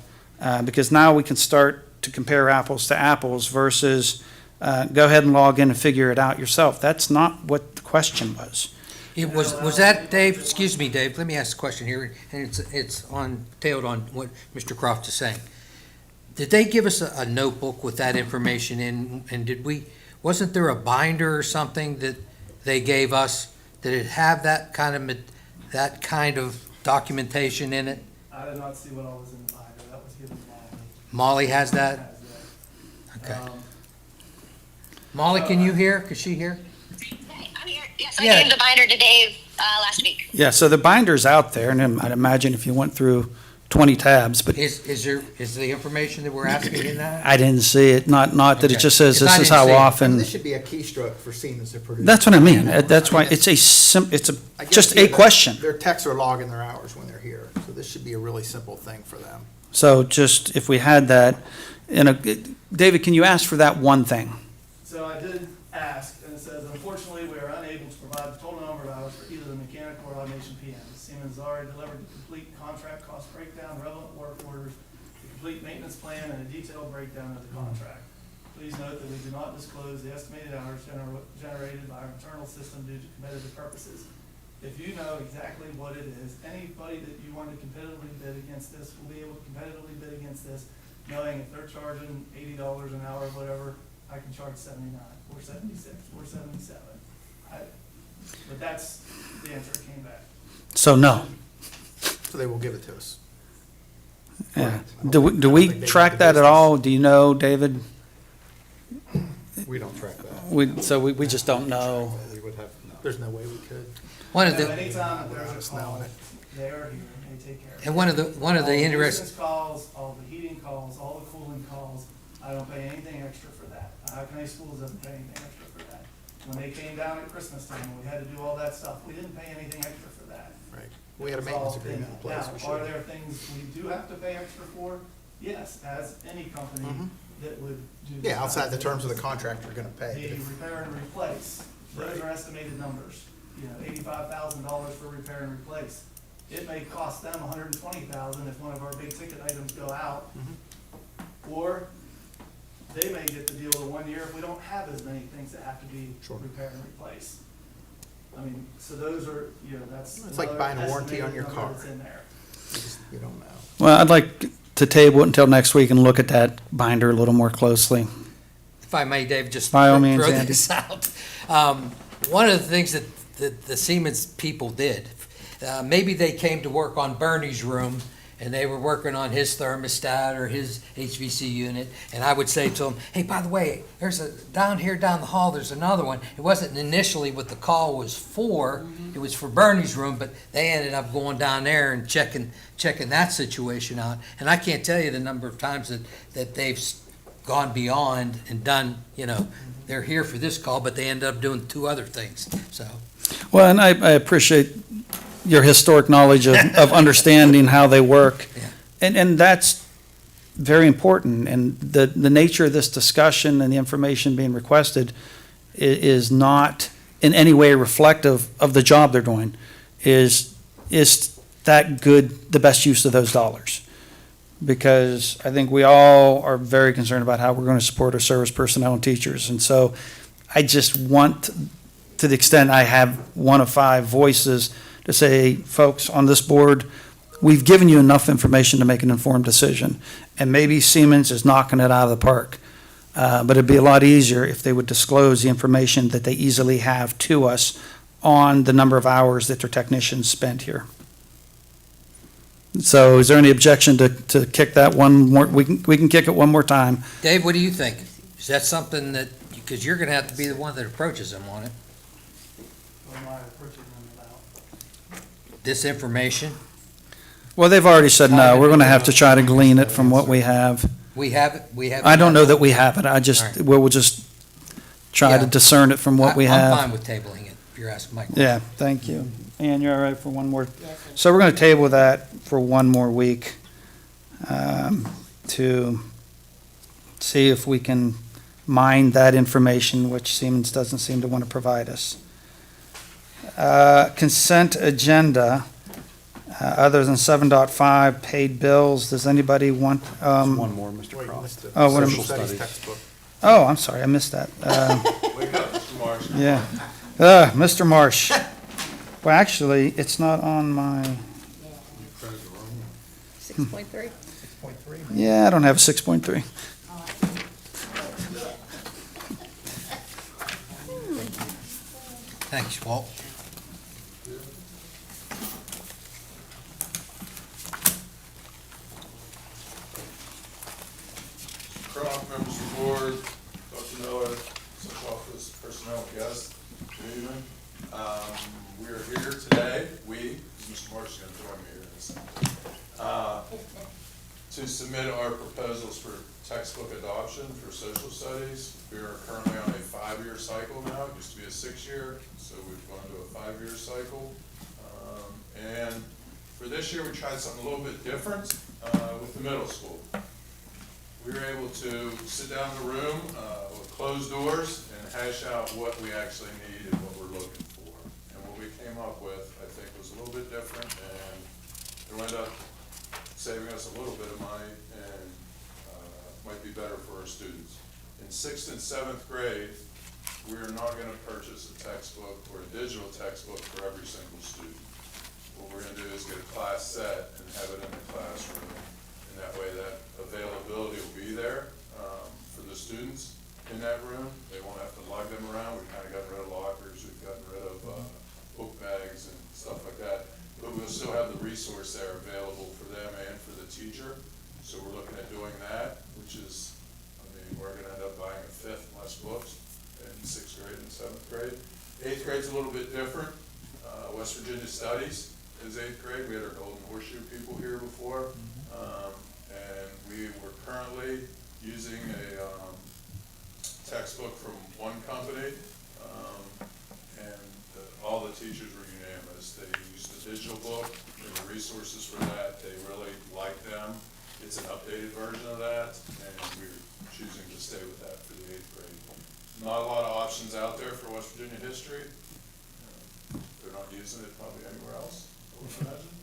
because now we can start to compare apples to apples versus go ahead and log in and figure it out yourself. That's not what the question was. It was that, Dave? Excuse me, Dave, let me ask a question here, and it's tailed on what Mr. Croft is saying. Did they give us a notebook with that information in, and wasn't there a binder or something that they gave us? Did it have that kind of documentation in it? I did not see what all was in the binder. That was given to Molly. Molly has that? Okay. Molly, can you hear? Is she here? Hey, I'm here. Yes, I Yeah. gave the binder to Dave last week. Yeah, so the binder's out there, and I'd imagine if you went through 20 tabs, but Is the information that we're asking in that? I didn't see it, not that it Okay. just says 'Cause I this is didn't how see it. often. This should be a keystroke for Siemens to produce. That's what I mean. That's why it's I just guarantee a that question. Their techs are logging their hours when they're here, so this should be a really simple thing for them. So just if we had that, David, can you ask for that one thing? So I did ask, and it says, unfortunately, we are unable to provide the total number of hours for either the mechanic or automation PMs. Siemens has already delivered the complete contract cost breakdown, relevant work orders, the complete maintenance plan, and a detailed breakdown of the contract. Please note that we do not disclose the estimated hours generated by our internal system due to competitive purposes. If you know exactly what it is, anybody that you want to competitively bid against this will be able to competitively bid against this, knowing if they're charging $80 an hour or whatever, I can charge 79 or 76 or 77. But that's the answer that came back. So no. So they will give it to us. Yeah. I Do don't we think they track make the that at business. all? Do you know, David? We don't track that. We just don't know. We would have, no. There's no way we could. One of Now, the, anytime that Without there's us a call, knowing it. they are here, and they take care of it. and one of the All interesting, business calls, all the heating calls, all the cooling calls, I don't pay anything extra for that. Ohio County Schools doesn't pay anything extra for that. When they came down at Christmas time, and we had to do all that stuff, we didn't pay anything extra for that. Right. We had a It's maintenance all agreement in place. We Now, are should. there things we do have to pay extra for? yes, as any company that would do. this Yeah, outside the kind of terms of the business. contract you're gonna pay. The repair and replace, those are estimated numbers, you know, $85,000 for repair and replace. It may cost them $120,000 if one of our big ticket items go out. Or they may get the deal of 1 year if we don't have as many things that have to be Sure. repaired and replaced. I mean, so those are, you know, that's. It's like another buying a warranty on estimated your number car. that's in there. You don't know. Well, I'd like to table it until next week and look at that binder a little more closely. If I may, Dave, just By all throw means, Andy. this out. One of the things that the Siemens people did, maybe they came to work on Bernie's room and they were working on his thermostat or his HVC unit, and I would say to them, hey, by the way, there's down the hall, there's another one. It wasn't initially what the call was for, it was for Bernie's room, but they ended up going down there and checking that situation out. And I can't tell you the number of times that they've gone beyond and done, you know, they're here for this call, but they end up doing 2 other things, so. Well, and I appreciate your historic knowledge of understanding how they work. Yeah. And that's very important. And the nature of this discussion and the information being requested is not in any way reflective of the job they're doing. Is that good, the best use of those dollars? Because I think we all are very concerned about how we're going to support our service personnel and teachers. And so I just want, to the extent I have one of 5 voices, to say, folks, on this board, we've given you enough information to make an informed decision. And maybe Siemens is knocking it out of the park. But it'd be a lot easier if they would disclose the information that they easily have to us on the number of hours that their technicians spent here. So is there any objection to kick that one more, we can kick it one more time? Dave, what do you think? Is that something that, because you're gonna have to be the one that approaches them on it, What am I approaching them about? this information? Well, they've already said no, we're gonna have to try to glean it from what we have. We have it, we have. I don't know that we have it, I just, All right. we'll just try to Yeah. discern it from what we have. I'm fine with tabling it, if you're asking Mike. Yeah, thank you. Ann, you're all right for one more? So we're gonna table that for one more week, to see if we can mine that information, which Siemens doesn't seem to want to provide us. Consent agenda, other than 7.5 paid bills, does anybody want, One more, Mr. Wait, Cross. Mr. Oh, what am- Social studies Studies. textbook. oh, I'm sorry, I missed that. Wake up, Mr. Marsh. Yeah. Mr. Marsh. Well, actually, it's not on my, 6.3? 6.3. yeah, I don't have a 6.3. Thanks, Walt. Croft, members of the board, Dr. Miller, Central Office personnel guests, good evening. We are here today, Mr. Marsh is gonna join me here in a second, to submit our proposals for textbook adoption for social studies. We are currently on a 5-year cycle now, it used to be a 6-year, so we've gone to a 5-year cycle. And for this year, we tried something a little bit different with the middle school. We were able to sit down in the room with closed doors and hash out what we actually need and what we're looking for. And what we came up with, I think, was a little bit different, and it ended up saving us a little bit of money and might be better for our students. In 6th and 7th grade, we are not going to purchase a textbook or a digital textbook for every single student. What we're going to do is get a class set and have it in the classroom. And that way that availability will be there for the students in that room. They won't have to lug them around. We've kind of gotten rid of lockers. We've gotten rid of book bags and stuff like that. But we'll still have the resource there available for them and for the teacher. So we're looking at doing that, which is, I mean, we're going to end up buying a 5th less books in 6th grade and 7th grade. 8th grade's a little bit different. West Virginia Studies is 8th grade. We had our Golden Horseshoe people here before. And we were currently using a textbook from one company, and all the teachers were unanimous. They used the digital book, there were resources for that, they really liked them. It's It's an updated version of that, and we're choosing to stay with that for the 8th grade. Not a lot of options out there for West Virginia history. They're not using it probably anywhere else, I would imagine.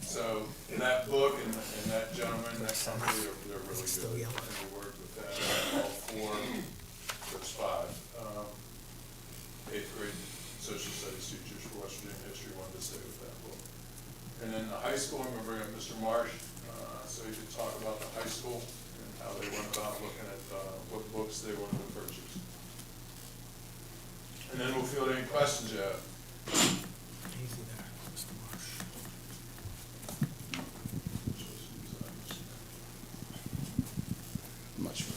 So that book and that gentleman, that company, they're really good. And we worked with them, all 4, there's 5, 8th grade social studies teachers for West Virginia history wanted to stay with that book. And then the high school, I'm gonna bring up Mr. Marsh, so he can talk about the high school and how they went about looking at, what books they wanted to purchase. And then we'll field any questions you have. Easy there, Mr. Marsh. I'm not sure.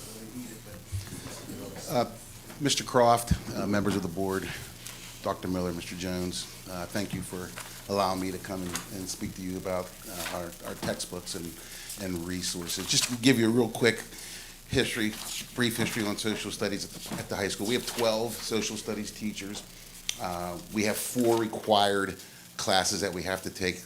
Mr. Croft, members of the board, Dr. Miller, Mr. Jones, thank you for allowing me to come and speak to you about our textbooks and resources. Just to give you a real quick history, brief history on social studies at the high school. We have 12 social studies teachers. We have 4 required classes that we have to take.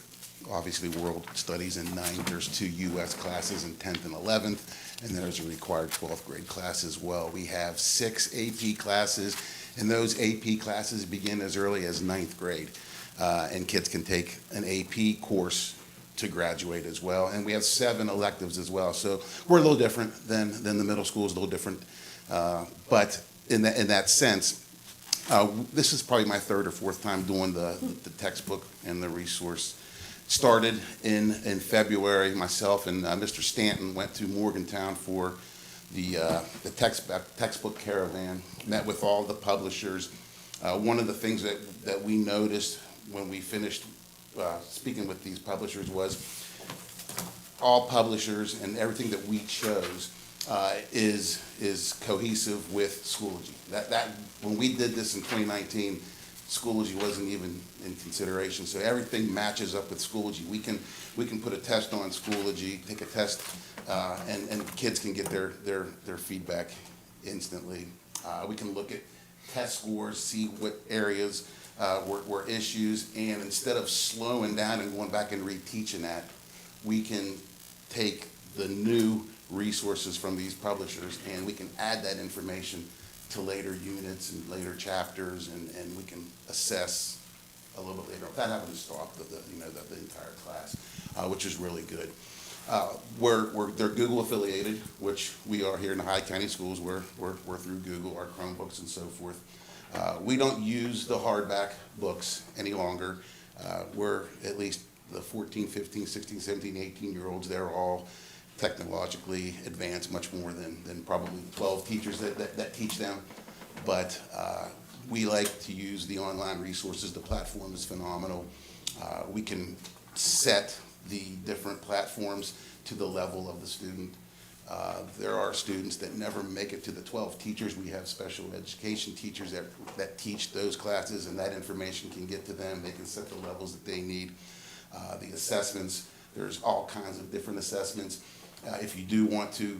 Obviously, world studies in 9th. There's 2 U.S. classes in 10th and 11th, and there's a required 12th grade class as well. We have 6 AP classes, and those AP classes begin as early as 9th grade, and kids can take an AP course to graduate as well. And we have 7 electives as well. So we're a little different than the middle school, is a little different. But in that sense, this is probably my 3rd or 4th time doing the textbook and the resource. Started in February. Myself and Mr. Stanton went to Morgantown for the textbook caravan, met with all the publishers. One of the things that we noticed when we finished speaking with these publishers was all publishers and everything that we chose is cohesive with Schoology. That when we did this in 2019, Schoology wasn't even in consideration. So everything matches up with Schoology. We can put a test on Schoology, take a test, and kids can get their feedback instantly. We can look at test scores, see what areas were issues, and instead of slowing down and going back and reteaching that, we can take the new resources from these publishers and we can add that information to later units and later chapters, and we can assess a little bit later without having to stop the entire class, which is really good. They're Google affiliated, which we are here in the Hyde County Schools. We're through Google, our Chromebooks and so forth. We don't use the hardback books any longer. We're at least the 14, 15, 16, 17, 18-year-olds, they're all technologically advanced much more than probably 12 teachers that teach them. But we like to use the online resources. The platform is phenomenal. We can set the different platforms to the level of the student. There are students that never make it to the 12 teachers. We have special education teachers that teach those classes, and that information can get to them. They can set the levels that they need. The assessments, there's all kinds of different assessments. If you do want to,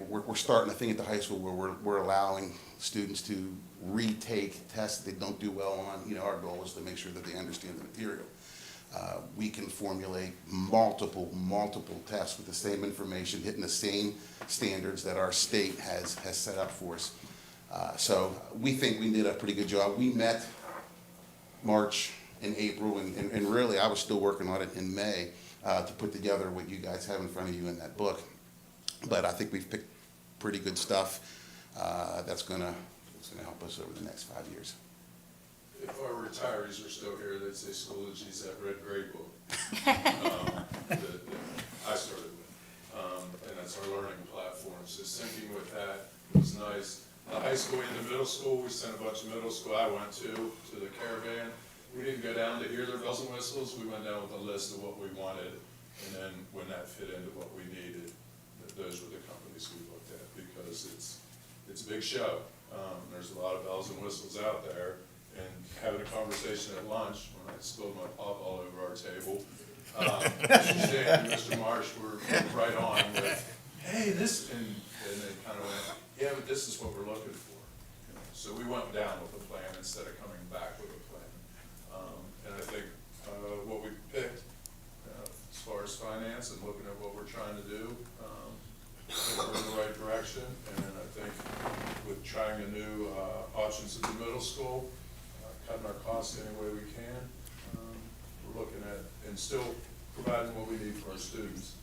we're starting a thing at the high school where we're allowing students to retake tests that they don't do well on. Our goal is to make sure that they understand the material. We can formulate multiple tests with the same information, hitting the same standards that our state has set up for us. So we think we did a pretty good job. We met March and April, and really I was still working on it in May to put together what you guys have in front of you in that book. But I think we've picked pretty good stuff that's gonna help us over the next 5 years. If our retirees are still here, they'd say Schoology's that red grade book that I started with. And that's our learning platform. So syncing with that was nice. The high school and the middle school, we sent a bunch of middle school I went to the caravan. We didn't go down to hear their bells and whistles. We went down with a list of what we wanted. And then when that fit into what we needed, those were the companies we looked at, because it's a big show. There's a lot of bells and whistles out there. And having a conversation at lunch, when I spilled my pop all over our table, Mr. Stanton and Mr. Marsh were right on with, hey, this, and they kind of went, yeah, but this is what we're looking for. So we went down with a plan instead of coming back with a plan. And I think what we picked, as far as finance and looking at what we're trying to do, right direction, and I think with trying the new options at the middle school, cutting our costs any way we can, we're looking at, and still providing what we need for our students.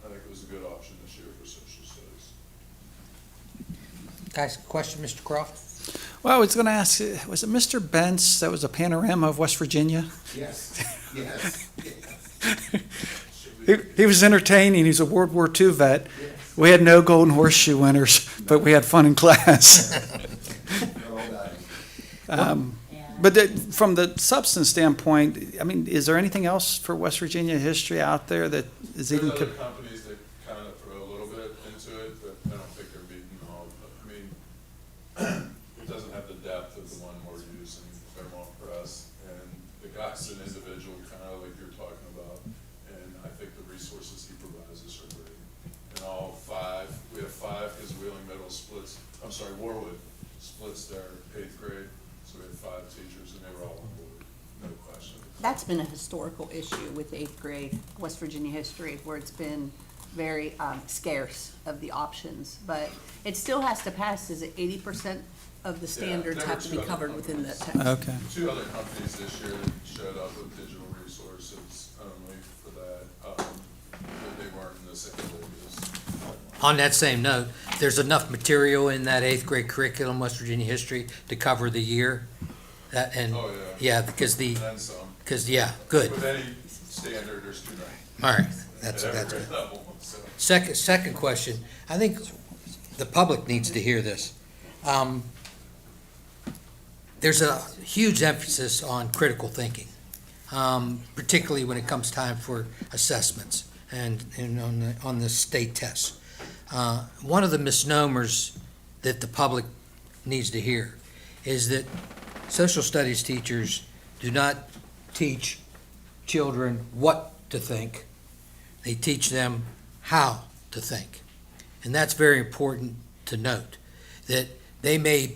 I think it was a good option this year for social studies. Guys, question, Mr. Croft? Well, I was going to ask, was it Mr. Bentz that was a panorama of West Virginia? Yes, yes, He was entertaining. He's a World War II vet. We had no golden horseshoe winners, but we had fun in class. But from the substance standpoint, I mean, is there anything else for West Virginia history out there that is There's even? other companies that kind of throw a little bit into it, but I don't think they're beating all. I mean, it doesn't have the depth of the one we're using, Fairmont Press, and the guy's an individual, kind of like you're talking about, and I think the resources he provides us are great. And all five, we have five, because Wheeling Middle splits, Warwood splits their 8th grade, so we had 5 teachers, and they were all on board, no question. That's been a historical issue with 8th grade West Virginia history, where it's been very scarce of the options. But it still has to pass, is it 80% of the standards there were have to be 2 other covered within that companies. text? Okay. 2 other companies this year that showed up with digital resources only for that, but they weren't in the same league as. On that same note, there's enough material in that 8th grade curriculum, West Virginia history, to cover the year? That, and, Oh, yeah. yeah, because And then some. yeah, good. With any standard, there's 2 ranked. All right, At that's every good. grade level, so. Second question, I think the public needs to hear this. There's a huge emphasis on critical thinking, particularly when it comes time for assessments and on the state tests. One of the misnomers that the public needs to hear is that social studies teachers do not teach children what to think. They teach them how to think. And that's very important to note, that they may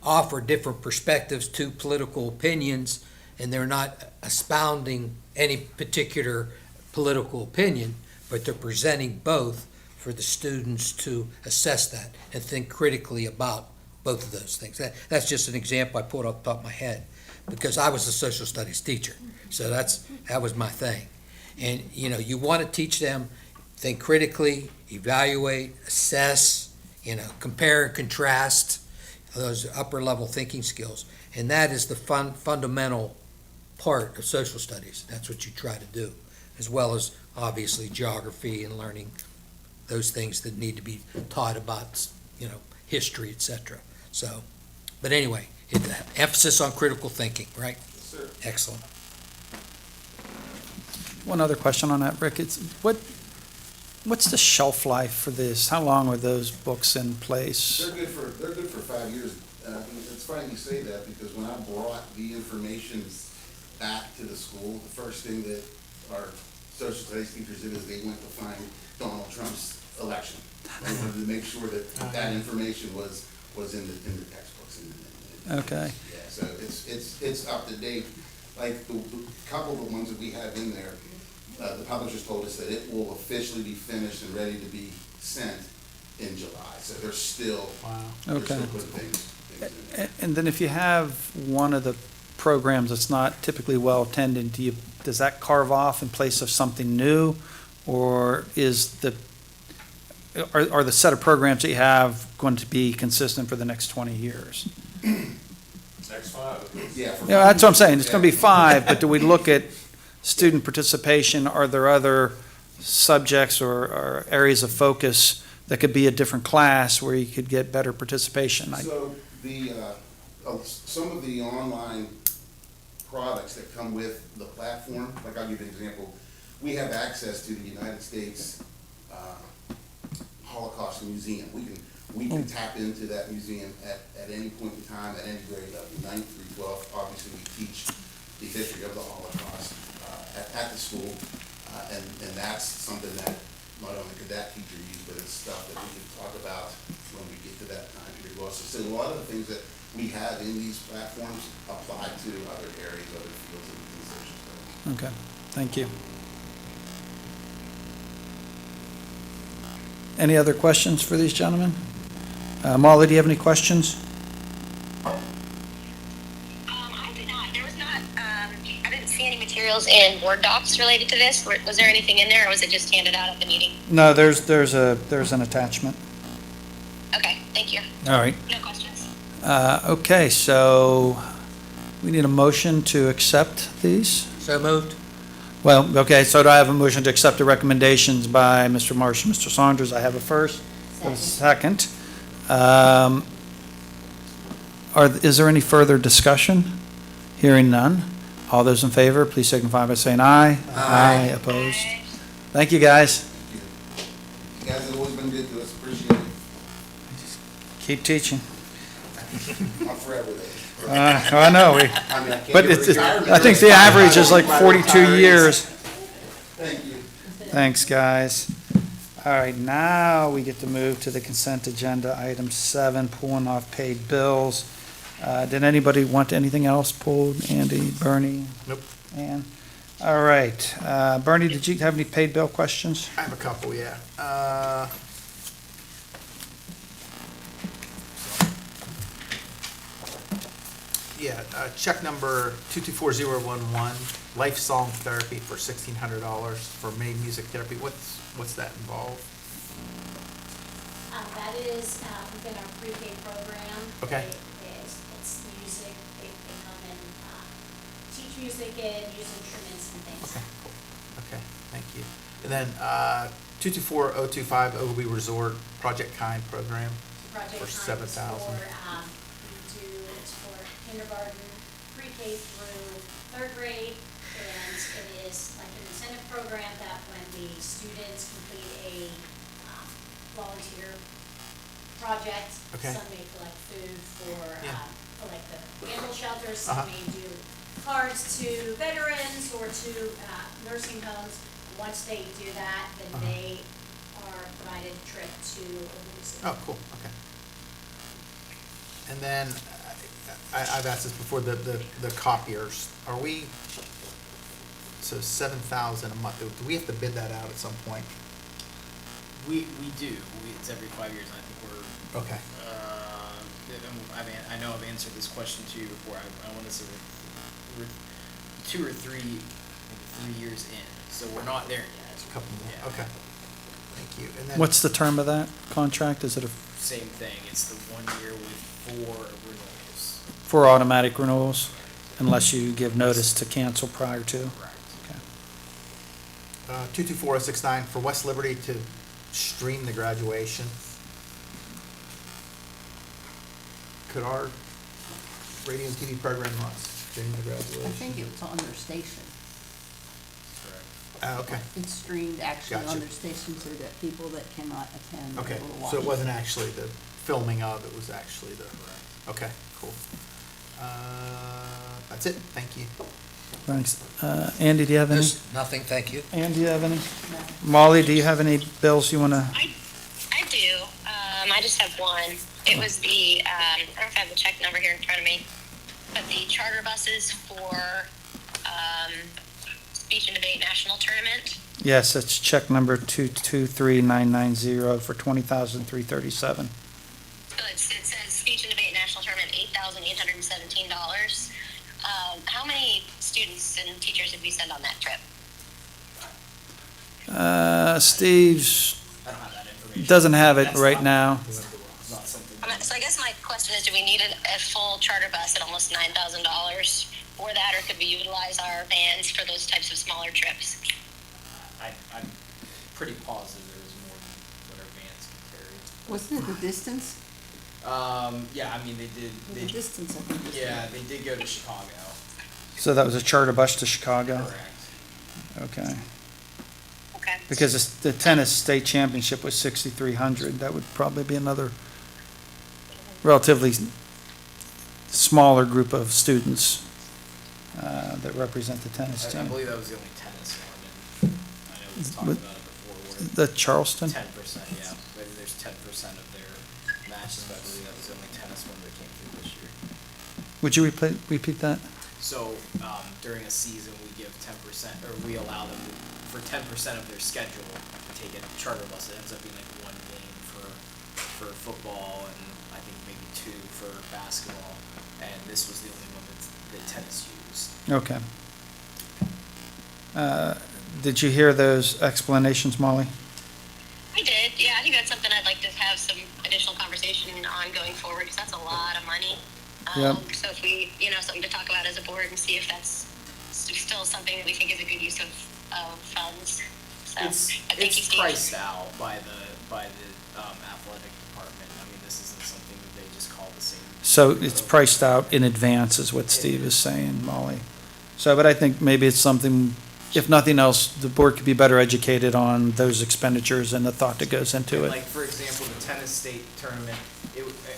offer different perspectives to political opinions, and they're not expounding any particular political opinion, but they're presenting both for the students to assess that and think critically about both of those things. That's just an example I pulled off the top of my head, because I was a social studies teacher, so that was my thing. And, you want to teach them, think critically, evaluate, assess, compare and contrast, those upper level thinking skills. And that is the fundamental part of social studies. That's what you try to do, as well as obviously geography and learning those things that need to be taught about, history, etc. So, but anyway, emphasis on critical thinking, right? Yes, sir. Excellent. One other question on that, Rick. What's the shelf life for this? How long are those books in place? They're good for 5 years. It's funny you say that, because when I brought the information back to the school, the first thing that our social studies teachers did is they went to find Donald Trump's election. They wanted to make sure that that information was in the textbooks. Okay. Yeah, so it's up to date. Like the couple of the ones that we have in there, the publishers told us that it will officially be finished and ready to be sent in July. So they're still, they're Okay. still putting things in there. And then if you have one of the programs that's not typically well attended, does that carve off in place of something new? Or are the set of programs that you have going to be consistent for the next 20 years? Next 5 at least. Yeah. for Yeah, that's what I'm saying. It's yeah. going to be 5, but do we look at student participation? Are there other subjects or areas of focus that could be a different class where you could get better participation? So some of the online products that come with the platform, like I'll give you an example. We have access to the United States Holocaust Museum. We can tap into that museum at any point in time, at any grade level, 9th through 12th. Obviously, we teach the history of the Holocaust at the school, and that's something that not only could that teacher use, but it's stuff that we can talk about when we get to that time period also. So a lot of the things that we have in these platforms apply to other areas, other fields in social studies. Okay, thank you. Any other questions for these gentlemen? Molly, do you have any questions? I do not. There was not, I didn't see any materials in board docs related to this. Was there anything in there, or was it just handed out at the meeting? No, there's an attachment. Okay, thank you. All right. No questions. Okay, so we need a motion to accept these. So moved. Well, okay, so do I have a motion to accept the recommendations by Mr. Marsh and Mr. Saunders? I have a first, a second. Is there any further discussion? Hearing none. All those in favor, please signify by saying aye. Aye. Opposed? Thank you, guys. You guys have always been good to us, appreciate it. Keep teaching. I'm forever there. I know, I mean, I can't but get it's, retired. I think the average is like 42 years. Thank you. Thanks, guys. All right, now we get to move to the consent agenda, item 7, pulling off paid bills. Did anybody want anything else pulled? Andy, Bernie? Nope. Ann? All right. Bernie, did you have any paid bill questions? I have a couple, yeah. Check number 224011, Life Song Therapy for $1,600 for May Music Therapy. What's that involve? That is within our pre-K program. Okay. It's music, they come and teach music and use instruments and things. Okay, cool. Okay, thank you. And then 224025, Ogilvy Resort Project Kind Program. Project For Kind is 7,000. it's for kindergarten, pre-K through 3rd grade, and it is like an incentive program that when the students complete a volunteer project, Okay. some may collect food for, Yeah. for like the animal shelters, some Uh-huh. may do cards to veterans or to nursing homes. Once they do that, then Uh-huh. they are provided a trip to Oglesby. Oh, cool, okay. And then, I've asked this before, the copiers, are we, so 7,000 a month, do we have to bid that out at some point? We do. It's every 5 years, and I think we're. Okay. I know I've answered this question to you before. I want to say we're 2 or 3, maybe 3 years in, so we're not there yet. A couple more, Yeah. okay. Thank you. And then, What's the term of that contract? Is it Same thing. It's the 1 year with 4 renewals. for automatic renewals unless you give notice to cancel prior to? Correct. 224069, for West Liberty to stream the graduation. Could our radio and TV program not stream the graduation? I think it's on their station. Correct. Okay, It's streamed actually Gotcha. on their station so that people that cannot attend okay, will watch. so it wasn't actually the filming of, it was actually the, Correct. okay, cool. That's it, thank you. Thanks. Andy, do you have any? Just nothing, thank you. Ann, do you have any? Molly, do you have any bills you want to? I do. I just have one. It was the, I don't know if I have the check number here in front of me, but the charter buses for Speech and Debate National Tournament. Yes, it's check number 223990 for $20,337. So it says Speech and Debate National Tournament, $8,817. How many students and teachers did we send on that trip? Steve's I don't have that information. doesn't have it That's right not- now. It's not something. So I guess my question is, do we need a full charter bus at almost $9,000 for that, or could we utilize our vans for those types of smaller trips? I'm pretty positive there's more than what our vans can carry. Wasn't it the distance? Yeah, I mean, they did, The distance, I think. was yeah, they did go to Chicago. So that was a charter bus to Chicago? Correct. Okay. Okay. Because the tennis state championship was 6,300. That would probably be another relatively smaller group of students that represent the tennis I team. believe that was the only tennis one, and I know we've talked What- about it before, The Charleston? 10%, yeah, but there's 10% of their matches, but I believe that was the only tennis one that came through this year. Would you repeat that? So, during a season, we give 10%, or we allow them, for 10% of their schedule, take a charter bus, it ends up being like one game for football and I think maybe two for basketball. And this was the only one that tennis used. Okay. Did you hear those explanations, Molly? I did, yeah, I think that's something I'd like to have some additional conversation on going forward, because that's a lot of money. Yep. So if we, something to talk about as a board and see if that's still something that we think is a good use of funds. So, I thank you, It's Steve. priced out by the athletic department. I mean, this isn't something that they just call the same. So it's priced out in advance is what Steve is saying, Molly. So, but I think maybe it's something, if nothing else, the board could be better educated on those expenditures and the thought that goes into And it. like, for example, the tennis state tournament,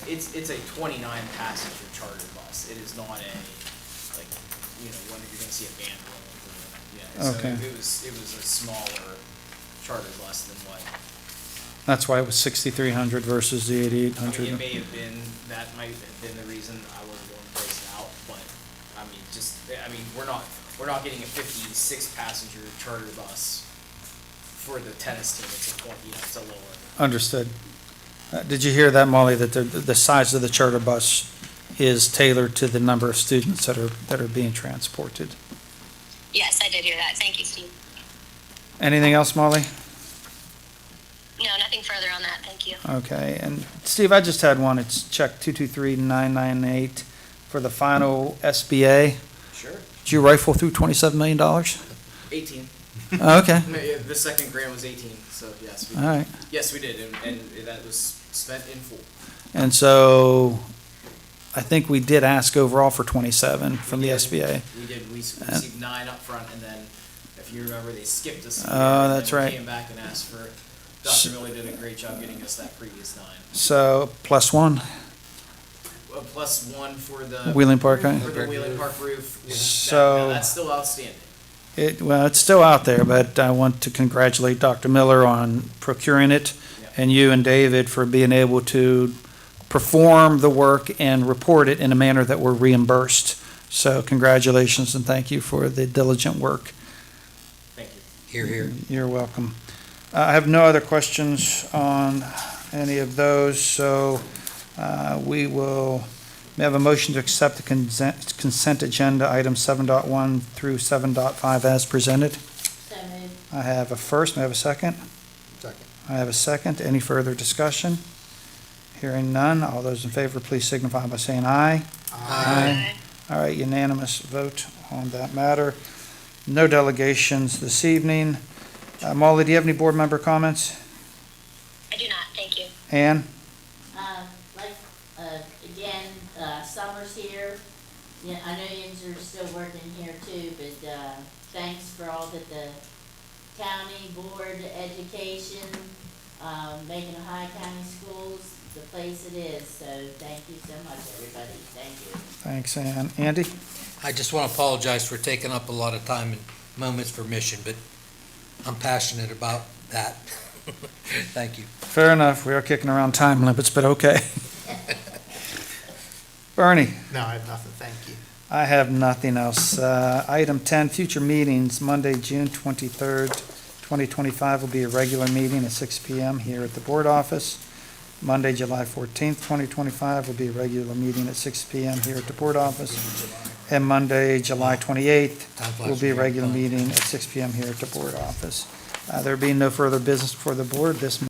it's a 29 passenger charter bus. It is not a, like, when you're gonna see a band rolling through. Yeah, so Okay. it was a smaller charter bus than what, That's why it was 6,300 versus the I mean, 8,800. it may have been, that might have been the reason I wasn't going to price it out, but, we're not getting a 56 passenger charter bus for the tennis team. It's a 20, it's a lower. Understood. Did you hear that, Molly, that the size of the charter bus is tailored to the number of students that are being transported? Yes, I did hear that. Thank you, Steve. Anything else, Molly? No, nothing further on that. Thank you. Okay, and Steve, I just had one. It's check 223998 for the final SBA. Sure. Did you rifle through $27 million? 18. Okay, Yeah, the second grant was 18, so yes, we all did. right. Yes, we did, and that was spent in full. And so I think we did ask overall for 27 from the SBA. We did, we received 9 up front, and then, if you remember, they skipped us. a year, Oh, and that's then we right. Came back and asked for, Dr. Miller did a great job getting us that previous 9. So plus one, Plus 1 for the. Wheeling Park, right? For the Wheeling Park roof. So- That's still outstanding. Well, it's still out there, but I want to congratulate Dr. Miller on procuring it and you and David for being able to perform the work and report it in a manner that we're reimbursed. So congratulations and thank you for the diligent work. Thank you. Here, here. You're welcome. I have no other questions on any of those, so we will, may I have a motion to accept the consent agenda, items 7.1 through 7.5 as presented. So moved. I have a first, may I have a second? Second. I have a second. Any further discussion? Hearing none, all those in favor, please signify by saying aye. Aye. All right, unanimous vote on that matter. No delegations this evening. Molly, do you have any board member comments? I do not. Thank you. Ann? Again, summer's here. Yeah, I know yous are still working here too, but, thanks for all that the county board education, making Ohio County Schools the place it is. So thank you so much, everybody. Thank you. Thanks, Ann. Andy? I just want to apologize for taking up a lot of time and moments for mission, but I'm passionate about that. Thank you. Fair enough. We are kicking around time limits, but okay. Bernie? No, I have nothing. Thank you. I have nothing else. Item 10, future meetings, Monday, June 23rd, 2025 will be a regular meeting at 6 PM here at the board office. Monday, July 14th, 2025 will be a regular meeting at 6 PM here at the board office. And Monday, July 28th will be a regular meeting at 6 PM here at the board office. There being no further business before the board, this